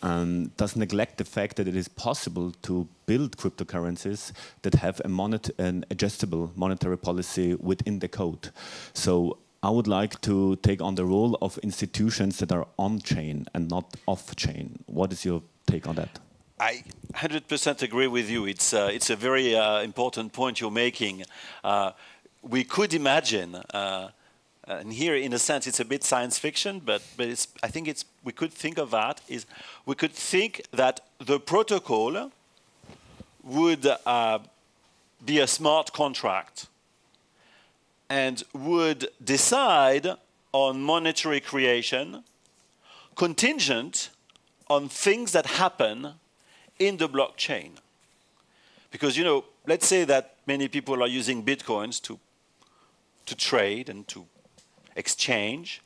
Speaker 4: Does neglect the fact that it is possible to build cryptocurrencies that have an adjustable monetary policy within the code. So I would like to take on the role of institutions that are on-chain and not off-chain. What is your take on that?
Speaker 3: I 100% agree with you. It's a very important point you're making. We could imagine, and here in a sense it's a bit science fiction, but I think we could think of that is we could think that the protocol would be a smart contract and would decide on monetary creation contingent on things that happen in the blockchain. Because, you know, let's say that many people are using Bitcoins to trade and to exchange,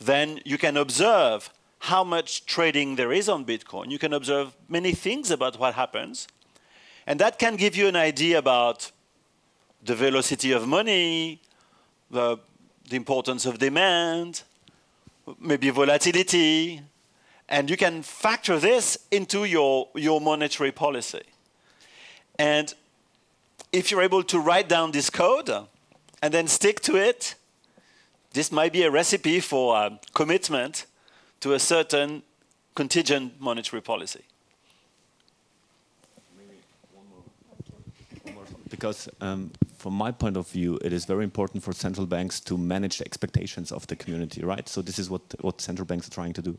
Speaker 3: then you can observe how much trading there is on Bitcoin. You can observe many things about what happens. And that can give you an idea about the velocity of money, the importance of demand, maybe volatility. And you can factor this into your monetary policy. And if you're able to write down this code and then stick to it, this might be a recipe for commitment to a certain contingent monetary policy.
Speaker 4: Maybe one more. Because from my point of view, it is very important for central banks to manage the expectations of the community, right? So this is what central banks are trying to do.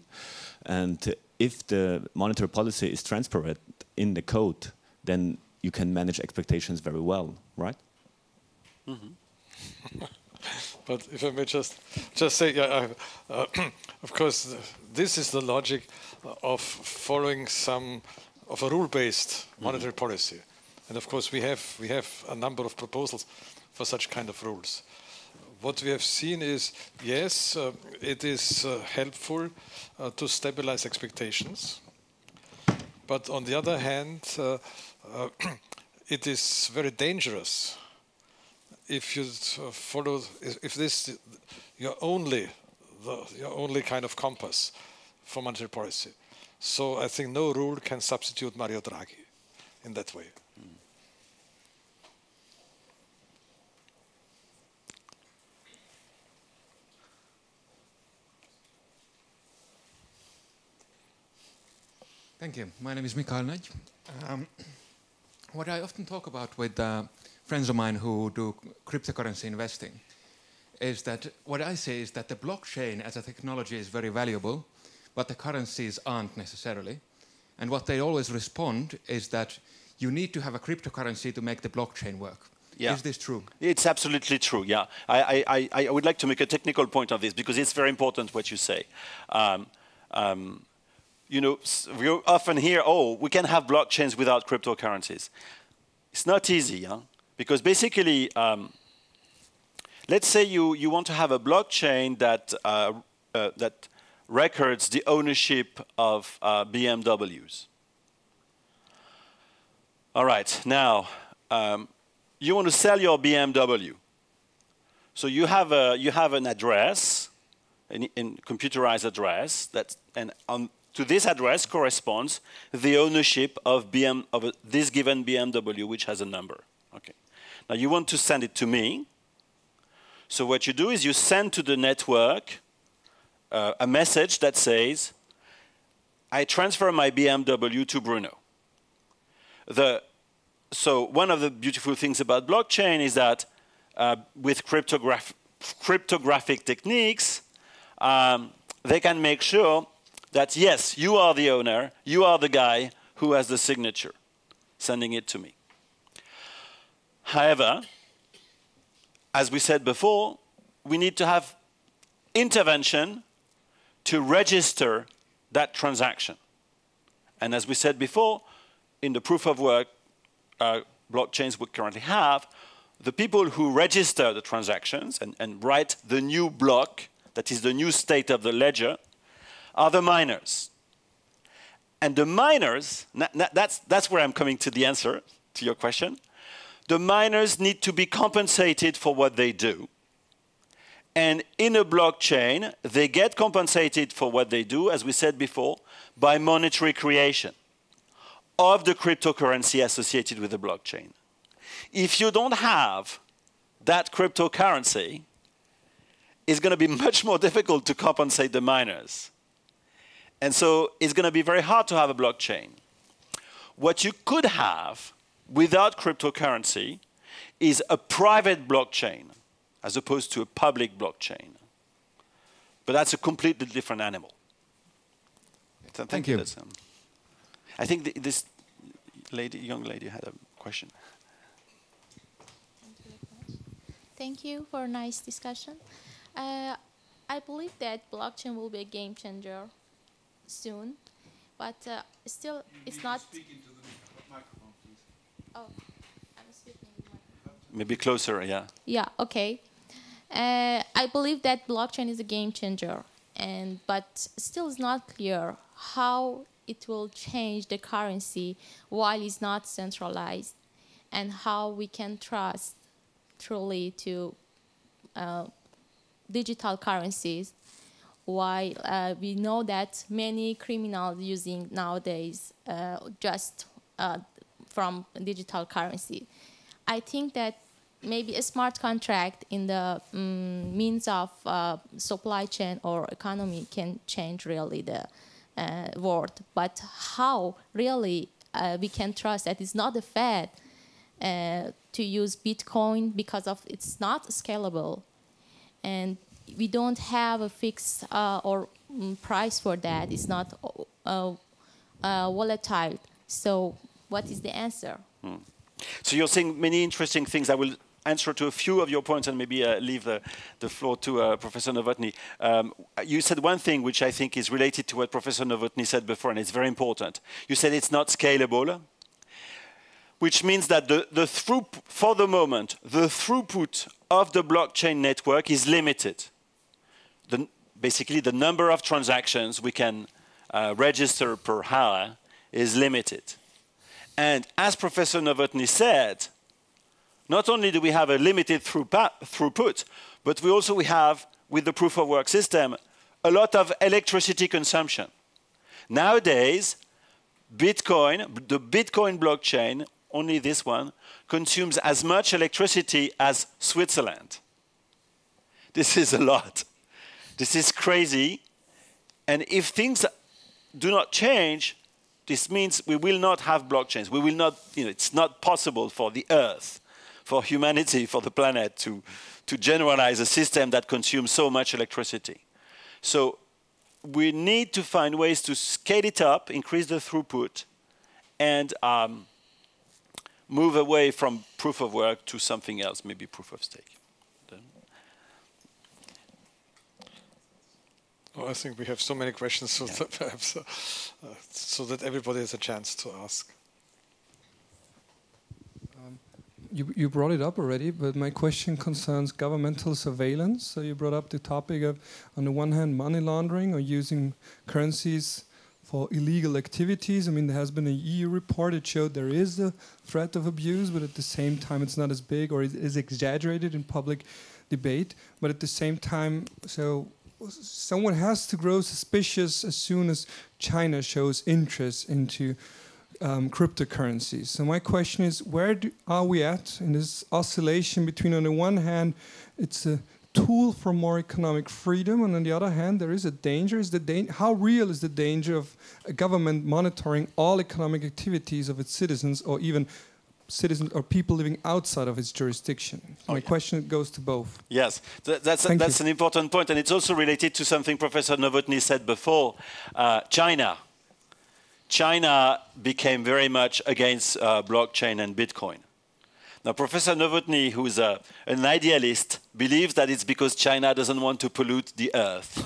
Speaker 4: And if the monetary policy is transparent in the code, then you can manage expectations very well, right?
Speaker 2: Mm-hmm. But if I may just say, yeah, of course, this is the logic of following some of a rule-based monetary policy. And of course, we have a number of proposals for such kind of rules. What we have seen is, yes, it is helpful to stabilize expectations. But on the other hand, it is very dangerous if you follow, if this your only kind of compass for monetary policy. So I think no rule can substitute Mario Draghi in that way.
Speaker 5: Thank you. My name is Mikael Nagy. What I often talk about with friends of mine who do cryptocurrency investing is that what I say is that the blockchain as a technology is very valuable, but the currencies aren't necessarily. And what they always respond is that you need to have a cryptocurrency to make the blockchain work. Yeah. Is this true? It's absolutely true, yeah. I would like to make a technical point on this because it's very important what you say. You know, we often hear, oh, we can have blockchains without cryptocurrencies. It's not easy, huh? Because basically, let's say you want to have a blockchain that that records the ownership of BMWs. All right, now you want to sell your BMW. So you have an address, a computerized address to this address corresponds the ownership of this given BMW, which has a number. Okay. Now you want to send it to me. So what you do is you send to the network a message that says, I transfer my BMW to Bruno. So one of the beautiful things about blockchain is that with cryptographic techniques, they can make sure that, yes, you are the owner, you are the guy who has the signature, sending it to me. However, as we said before, we need to have intervention to register that transaction. And as we said before, in the proof of work blockchains we currently have, the people who register the transactions and write the new block, that is the new state of the ledger, are the miners. And the miners, that's where I'm coming to the answer to your question. the miners need to be compensated for what they do. And in a blockchain, they get compensated for what they do, as we said before, by monetary creation of the cryptocurrency associated with the blockchain. If you don't have that cryptocurrency, it's going to be much more difficult to compensate the miners. And so it's going to be very hard to have a blockchain. What you could have without cryptocurrency is a private blockchain as opposed to a public blockchain. But that's a completely different animal. So thank you. I think this young lady had a question.
Speaker 6: Thank you for a nice discussion. I believe that blockchain will be a game changer soon, but still it's not.
Speaker 3: Speak into the microphone, please.
Speaker 6: Oh, I'm speaking in the microphone.
Speaker 5: Maybe closer, yeah.
Speaker 6: Yeah, okay. I believe that blockchain is a game changer, but still it's not clear how it will change the currency while it's not centralized, and how we can trust truly to digital currencies, while we know that many criminals using nowadays just from digital currency. I think that maybe a smart contract in the means of supply chain or economy can change really the world. But how really we can trust that it's not a fad to use Bitcoin because of it's not scalable, and we don't have a fixed or price for that. It's not volatile. So what is the answer?
Speaker 5: So you're saying many interesting things. I will answer to a few of your points and maybe leave the floor to Professor Nowotny. You said one thing which I think is related to what Professor Nowotny said before, and it's very important. You said it's not scalable, which means that for the moment, the throughput of the blockchain network is limited. Basically, the number of transactions we can register per hour is limited. And as Professor Nowotny said, not only do we have a limited throughput, but we have, with the proof of work system, a lot of electricity consumption. Nowadays, the Bitcoin blockchain, only this one, consumes as much electricity as Switzerland. This is a lot. This is crazy. And if things do not change, this means we will not have blockchains. We will not, it's not possible for the Earth, for humanity, for the planet to generalize a system that consumes so much electricity. So we need to find ways to scale it up, increase the throughput, and move away from proof of work to something else, maybe proof of stake.
Speaker 2: I think we have so many questions, so that perhaps so that everybody has a chance to ask.
Speaker 7: You brought it up already, but my question concerns governmental surveillance. So you brought up the topic of, on the one hand, money laundering or using currencies for illegal activities. I mean, there has been an EU report that showed there is a threat of abuse, but at the same time it's not as big, or it is exaggerated in public debate. But at the same time, so someone has to grow suspicious as soon as China shows interest into cryptocurrencies. So my question is, where are we at in this oscillation between, on the one hand, it's a tool for more economic freedom, and on the other hand, there is a danger. How real is the danger of a government monitoring all economic activities of its citizens, or even citizens or people living outside of its jurisdiction? My question goes to both.
Speaker 5: Yes, that's an important point, and it's also related to something Professor Nowotny said before. China became very much against blockchain and Bitcoin. Now, Professor Nowotny, who is an idealist, believes that it's because China doesn't want to pollute the earth.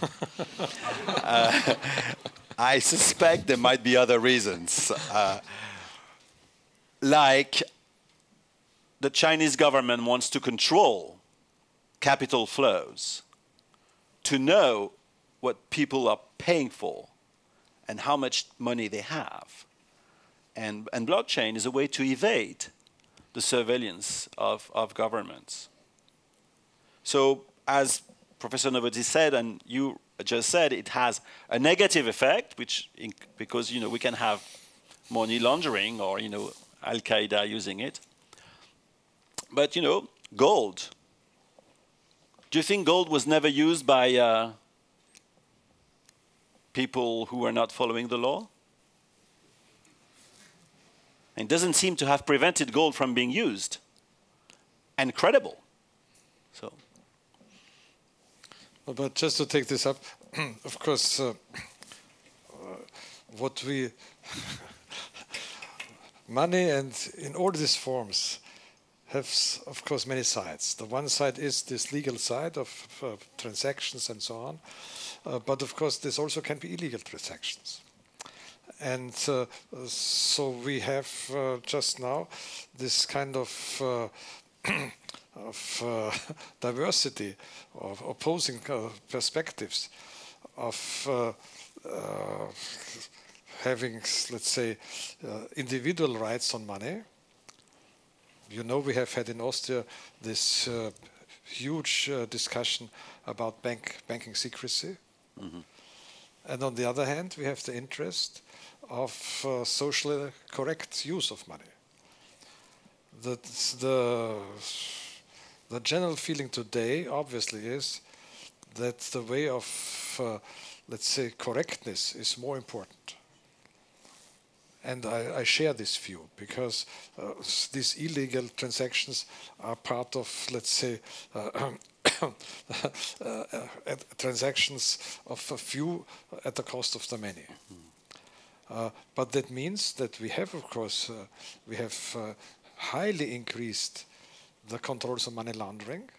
Speaker 5: I suspect there might be other reasons. Like the Chinese government wants to control capital flows, to know what people are paying for and how much money they have. And blockchain is a way to evade the surveillance of governments. So as Professor Nowotny said, and you just said, it has a negative effect, because we can have money laundering or Al-Qaeda using it. But gold. Do you think gold was never used by people who were not following the law? It doesn't seem to have prevented gold from being used. And credible. So.
Speaker 2: But just to take this up, of course, money and in all these forms have, of course, many sides. The one side is this legal side of transactions and so on. But of course, this also can be illegal transactions. And so we have just now this kind of diversity of opposing perspectives of having, let's say, individual rights on money. We have had in Austria this huge discussion about banking secrecy. Mm-hmm. And on the other hand, we have the interest of socially correct use of money. The general feeling today, obviously, is that the way of, let's say, correctness is more important. And I share this view, because these illegal transactions are part of, let's say, transactions of a few at the cost of the many. But that means that we have, of course, highly increased the controls on money laundering.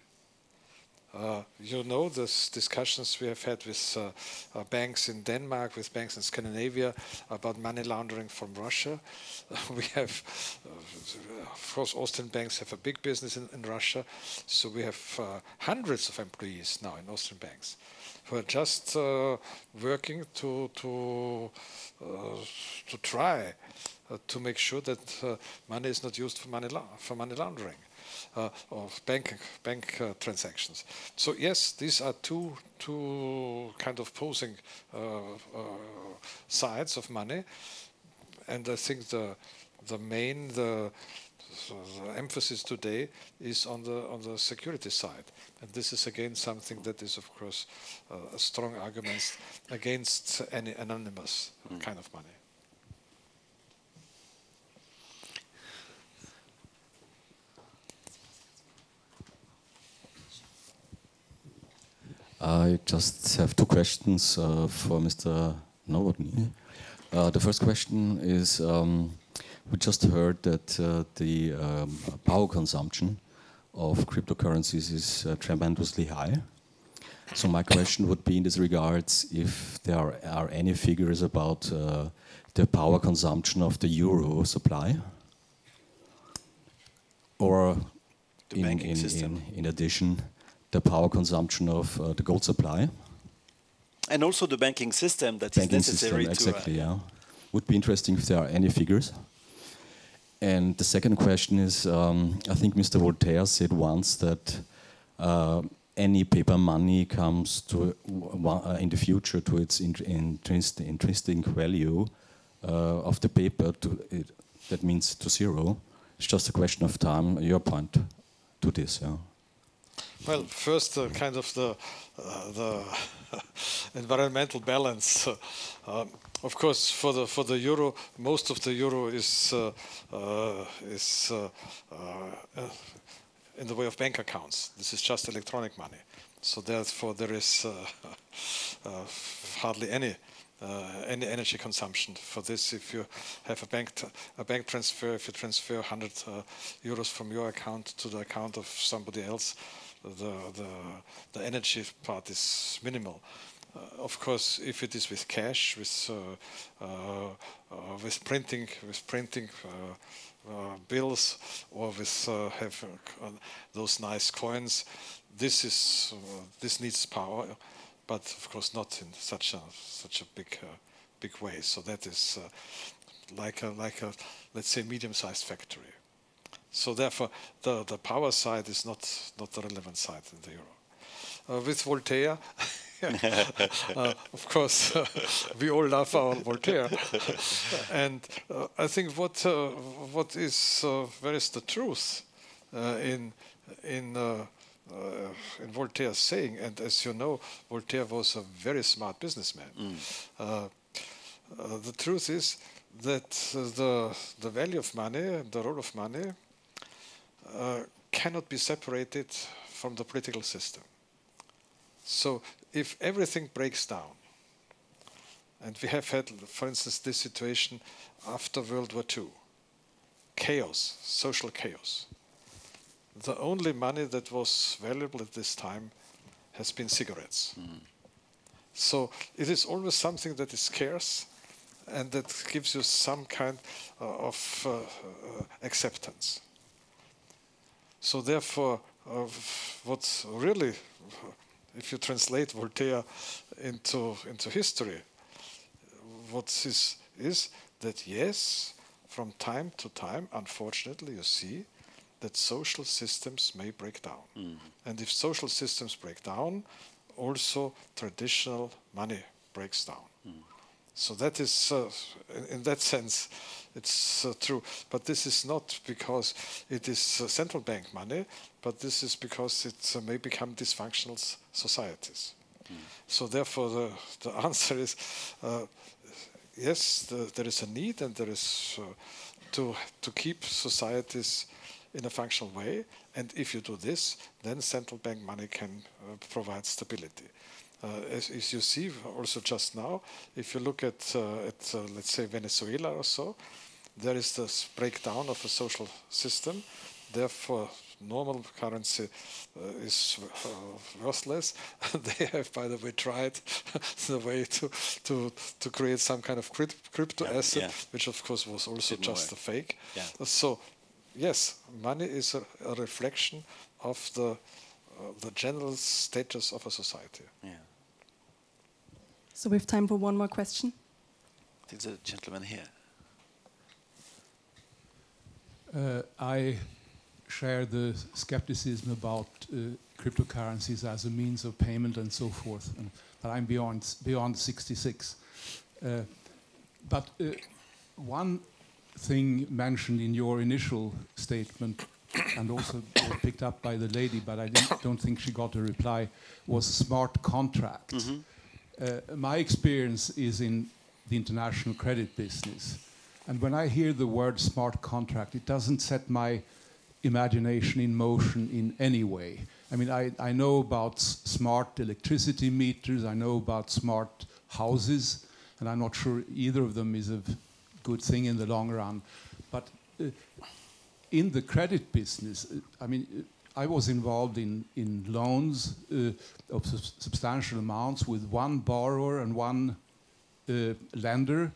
Speaker 2: These discussions we have had with banks in Denmark, with banks in Scandinavia about money laundering from Russia. We have, of course, Austrian banks have a big business in Russia, so we have hundreds of employees now in Austrian banks who are just working to try to make sure that money is not used for money laundering. Of bank transactions. So yes, these are two kind of opposing sides of money, and I think the emphasis today is on the security side, and this is again something that is, of course, a strong argument against any anonymous kind of money.
Speaker 8: I just have two questions for Mr. Nowotny. The first question is, we just heard that the power consumption of cryptocurrencies is tremendously high. So my question would be in this regards, if there are any figures about the power consumption of the euro supply, or in addition, the power consumption of the gold supply.
Speaker 5: And also the banking system that is necessary
Speaker 8: to... Exactly, yeah. Would be interesting if there are any figures. And the second question is, I think Mr. Voltaire said once that any paper money comes to in the future to its intrinsic value of the paper, that means to zero. It's just a question of time. Your point to this, yeah.
Speaker 2: Well, first, kind of the environmental balance. Of course, for the euro, most of the euro is in the way of bank accounts. This is just electronic money, so therefore there is hardly any energy consumption for this. If you have a bank transfer, if you transfer 100 euros from your account to the account of somebody else, the energy part is minimal. Of course, if it is with cash, with printing bills, or with have those nice coins, this needs power, but of course not in such a big way. So that is like a let's say medium-sized factory. So therefore, the power side is not the relevant side in the euro. With Voltaire, of course, we all love our Voltaire, and I think what is where is the truth in Voltaire's saying, and as you know, Voltaire was a very smart businessman. The truth is that the value of money, the role of money, cannot be separated from the political system. So if everything breaks down, and we have had, for instance, this situation after World War II, chaos, social chaos. The only money that was valuable at this time has been cigarettes. So it is always something that is scarce and that gives you some kind of acceptance. So therefore, what's really, if you translate Voltaire into history, what is that yes, from time to time, unfortunately, you see that social systems may break down. And if social systems break down, also traditional money breaks down. So that is, in that sense, it's true. But this is not because it is central bank money, but this is because it may become dysfunctional societies. So therefore, the answer is, yes, there is a need, and there is to keep societies in a functional way, and if you do this, then central bank money can provide stability. As you see, also just now, if you look at let's say Venezuela or so, there is this breakdown of a social system. Therefore, normal currency is worthless. They have, by the way, tried the way to create some kind of crypto asset, which of course was also just a fake. So. Yes, money is a reflection of the general status of a society.
Speaker 9: So we have time for one more question.
Speaker 5: There's a gentleman here.
Speaker 10: I share the skepticism about cryptocurrencies as a means of payment and so forth, but I'm beyond 66. But one thing mentioned in your initial statement, and also picked up by the lady, but I don't think she got a reply, was smart contract. My experience is in the international credit business, and when I hear the word smart contract, it doesn't set my imagination in motion in any way. I mean, I know about smart electricity meters, I know about smart houses, and I'm not sure either of them is a good thing in the long run. But in the credit business, I mean, I was involved in loans of substantial amounts with one borrower and one lender,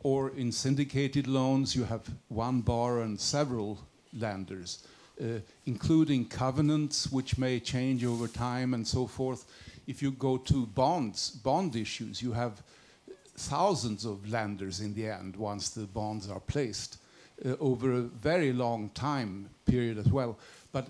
Speaker 10: or in syndicated loans, you have one borrower and several lenders, including covenants which may change over time and so forth. If you go to bond issues, you have thousands of lenders in the end once the bonds are placed over a very long time period as well. But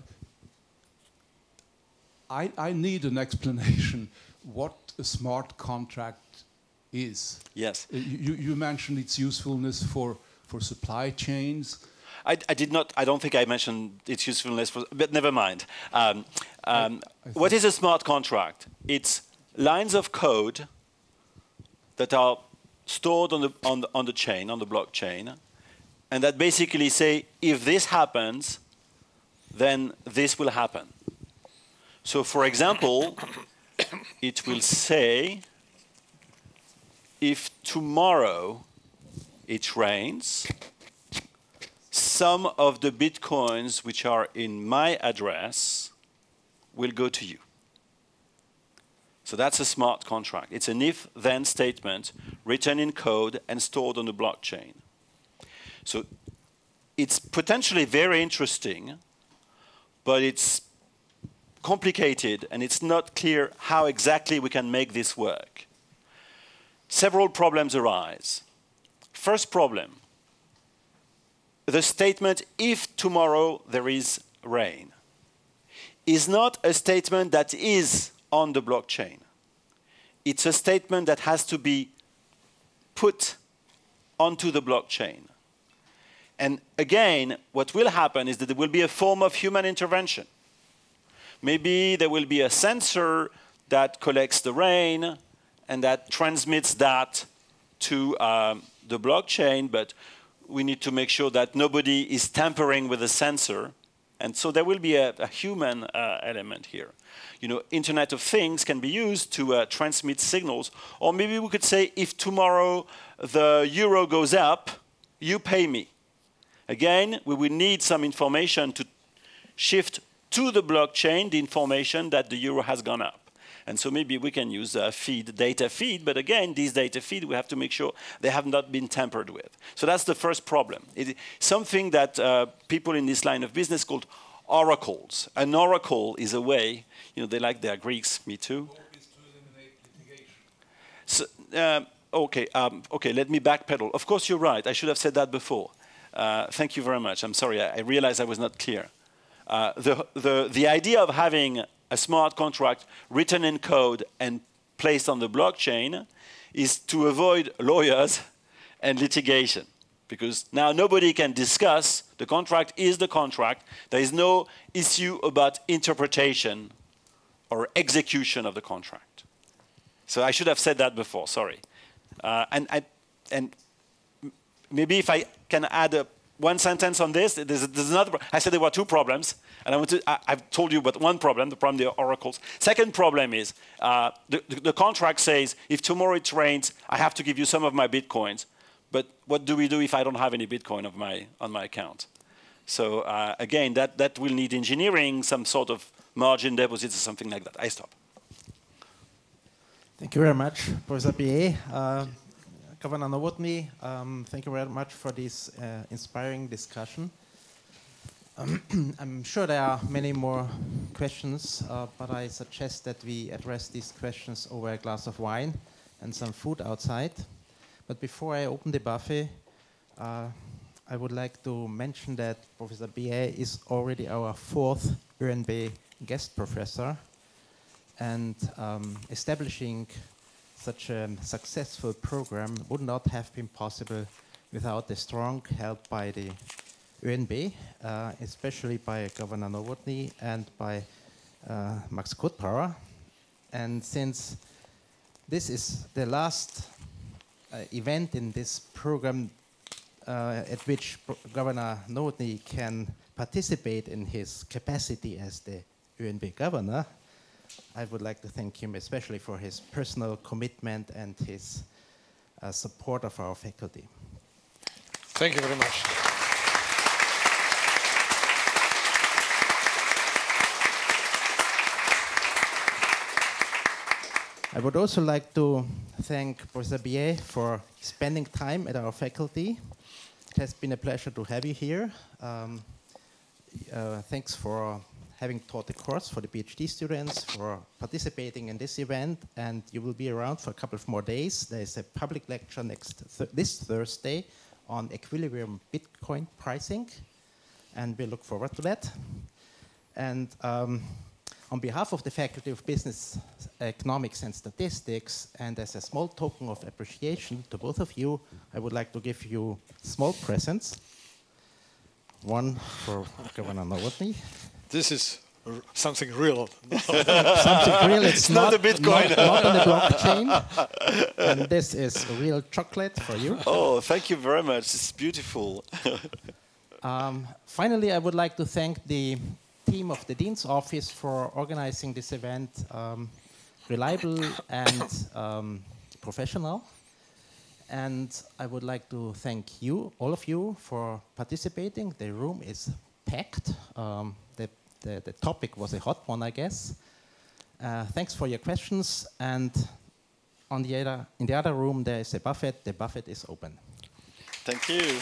Speaker 10: I need an explanation what a smart contract is.
Speaker 5: Yes.
Speaker 10: You mentioned its usefulness for supply chains.
Speaker 5: I did not. I don't think I mentioned its usefulness, but never mind. What is a smart contract? It's lines of code that are stored on the chain, on the blockchain, and that basically say, if this happens, then this will happen. So, for example, it will say, if tomorrow it rains, some of the bitcoins which are in my address will go to you. So that's a smart contract. It's an if-then statement written in code and stored on the blockchain. So it's potentially very interesting, but it's complicated and it's not clear how exactly we can make this work. Several problems arise. First problem, the statement, if tomorrow there is rain, is not a statement that is on the blockchain. It's a statement that has to be put onto the blockchain. And again, what will happen is that there will be a form of human intervention. Maybe there will be a sensor that collects the rain and that transmits that to the blockchain, but we need to make sure that nobody is tampering with the sensor. And so there will be a human element here. You know, Internet of Things can be used to transmit signals. Or maybe we could say, if tomorrow the euro goes up, you pay me. Again, we will need some information to shift to the blockchain the information that the euro has gone up. And so maybe we can use a data feed, but again, these data feed, we have to make sure they have not been tampered with. So that's the first problem. It's something that people in this line of business called oracles. An oracle is a way, you know, they like their Greeks, me too. So, okay, let me backpedal. Of course, you're right. I should have said that before. Thank you very much. I'm sorry, I realized I was not clear. The idea of having a smart contract written in code and placed on the blockchain is to avoid lawyers and litigation. Because now nobody can discuss, the contract is the contract. There is no issue about interpretation or execution of the contract. So I should have said that before, sorry. And maybe if I can add one sentence on this, there's another. I said there were two problems, and I've told you about one problem, the problem of the oracles. Second problem is the contract says, if tomorrow it rains, I have to give you some of my bitcoins. But what do we do if I don't have any bitcoin on my account? So again, that will need engineering, some sort of margin deposits or something like that. I stop.
Speaker 11: Thank you very much, Professor Biais. Governor Nowotny, thank you very much for this inspiring discussion. I'm sure there are many more questions, but I suggest that we address these questions over a glass of wine and some food outside. But before I open the buffet, I would like to mention that Professor Biais is already our fourth OeNB guest professor, and establishing such a successful program would not have been possible without the strong help by the OeNB, especially by Governor Nowotny and by Max Kotbauer. And since this is the last event in this program at which Governor Nowotny can participate in his capacity as the OeNB governor, I would like to thank him especially for his personal commitment and his support of our faculty.
Speaker 2: Thank you very much.
Speaker 11: I would also like to thank Professor Biais for spending time at our faculty. It has been a pleasure to have you here. Thanks for having taught the course for the PhD students, for participating in this event, and you will be around for a couple of more days. There is a public lecture this Thursday on equilibrium Bitcoin pricing, and we look forward to that. And on behalf of the Faculty of Business, Economics and Statistics, and as a small token of appreciation to both of you, I would like to give you small presents. One for Governor Nowotny.
Speaker 2: This is something real.
Speaker 11: Something real. It's
Speaker 5: not a Bitcoin.
Speaker 11: Not on the blockchain. And this is real chocolate for you.
Speaker 5: Oh, thank you very much. It's beautiful.
Speaker 11: Finally, I would like to thank the team of the Dean's Office for organizing this event, reliable and professional. And I would like to thank you, all of you, for participating. The room is packed. The topic was a hot one, I guess. Thanks for your questions. And in the other room, there is a buffet. The buffet is open.
Speaker 5: Thank you.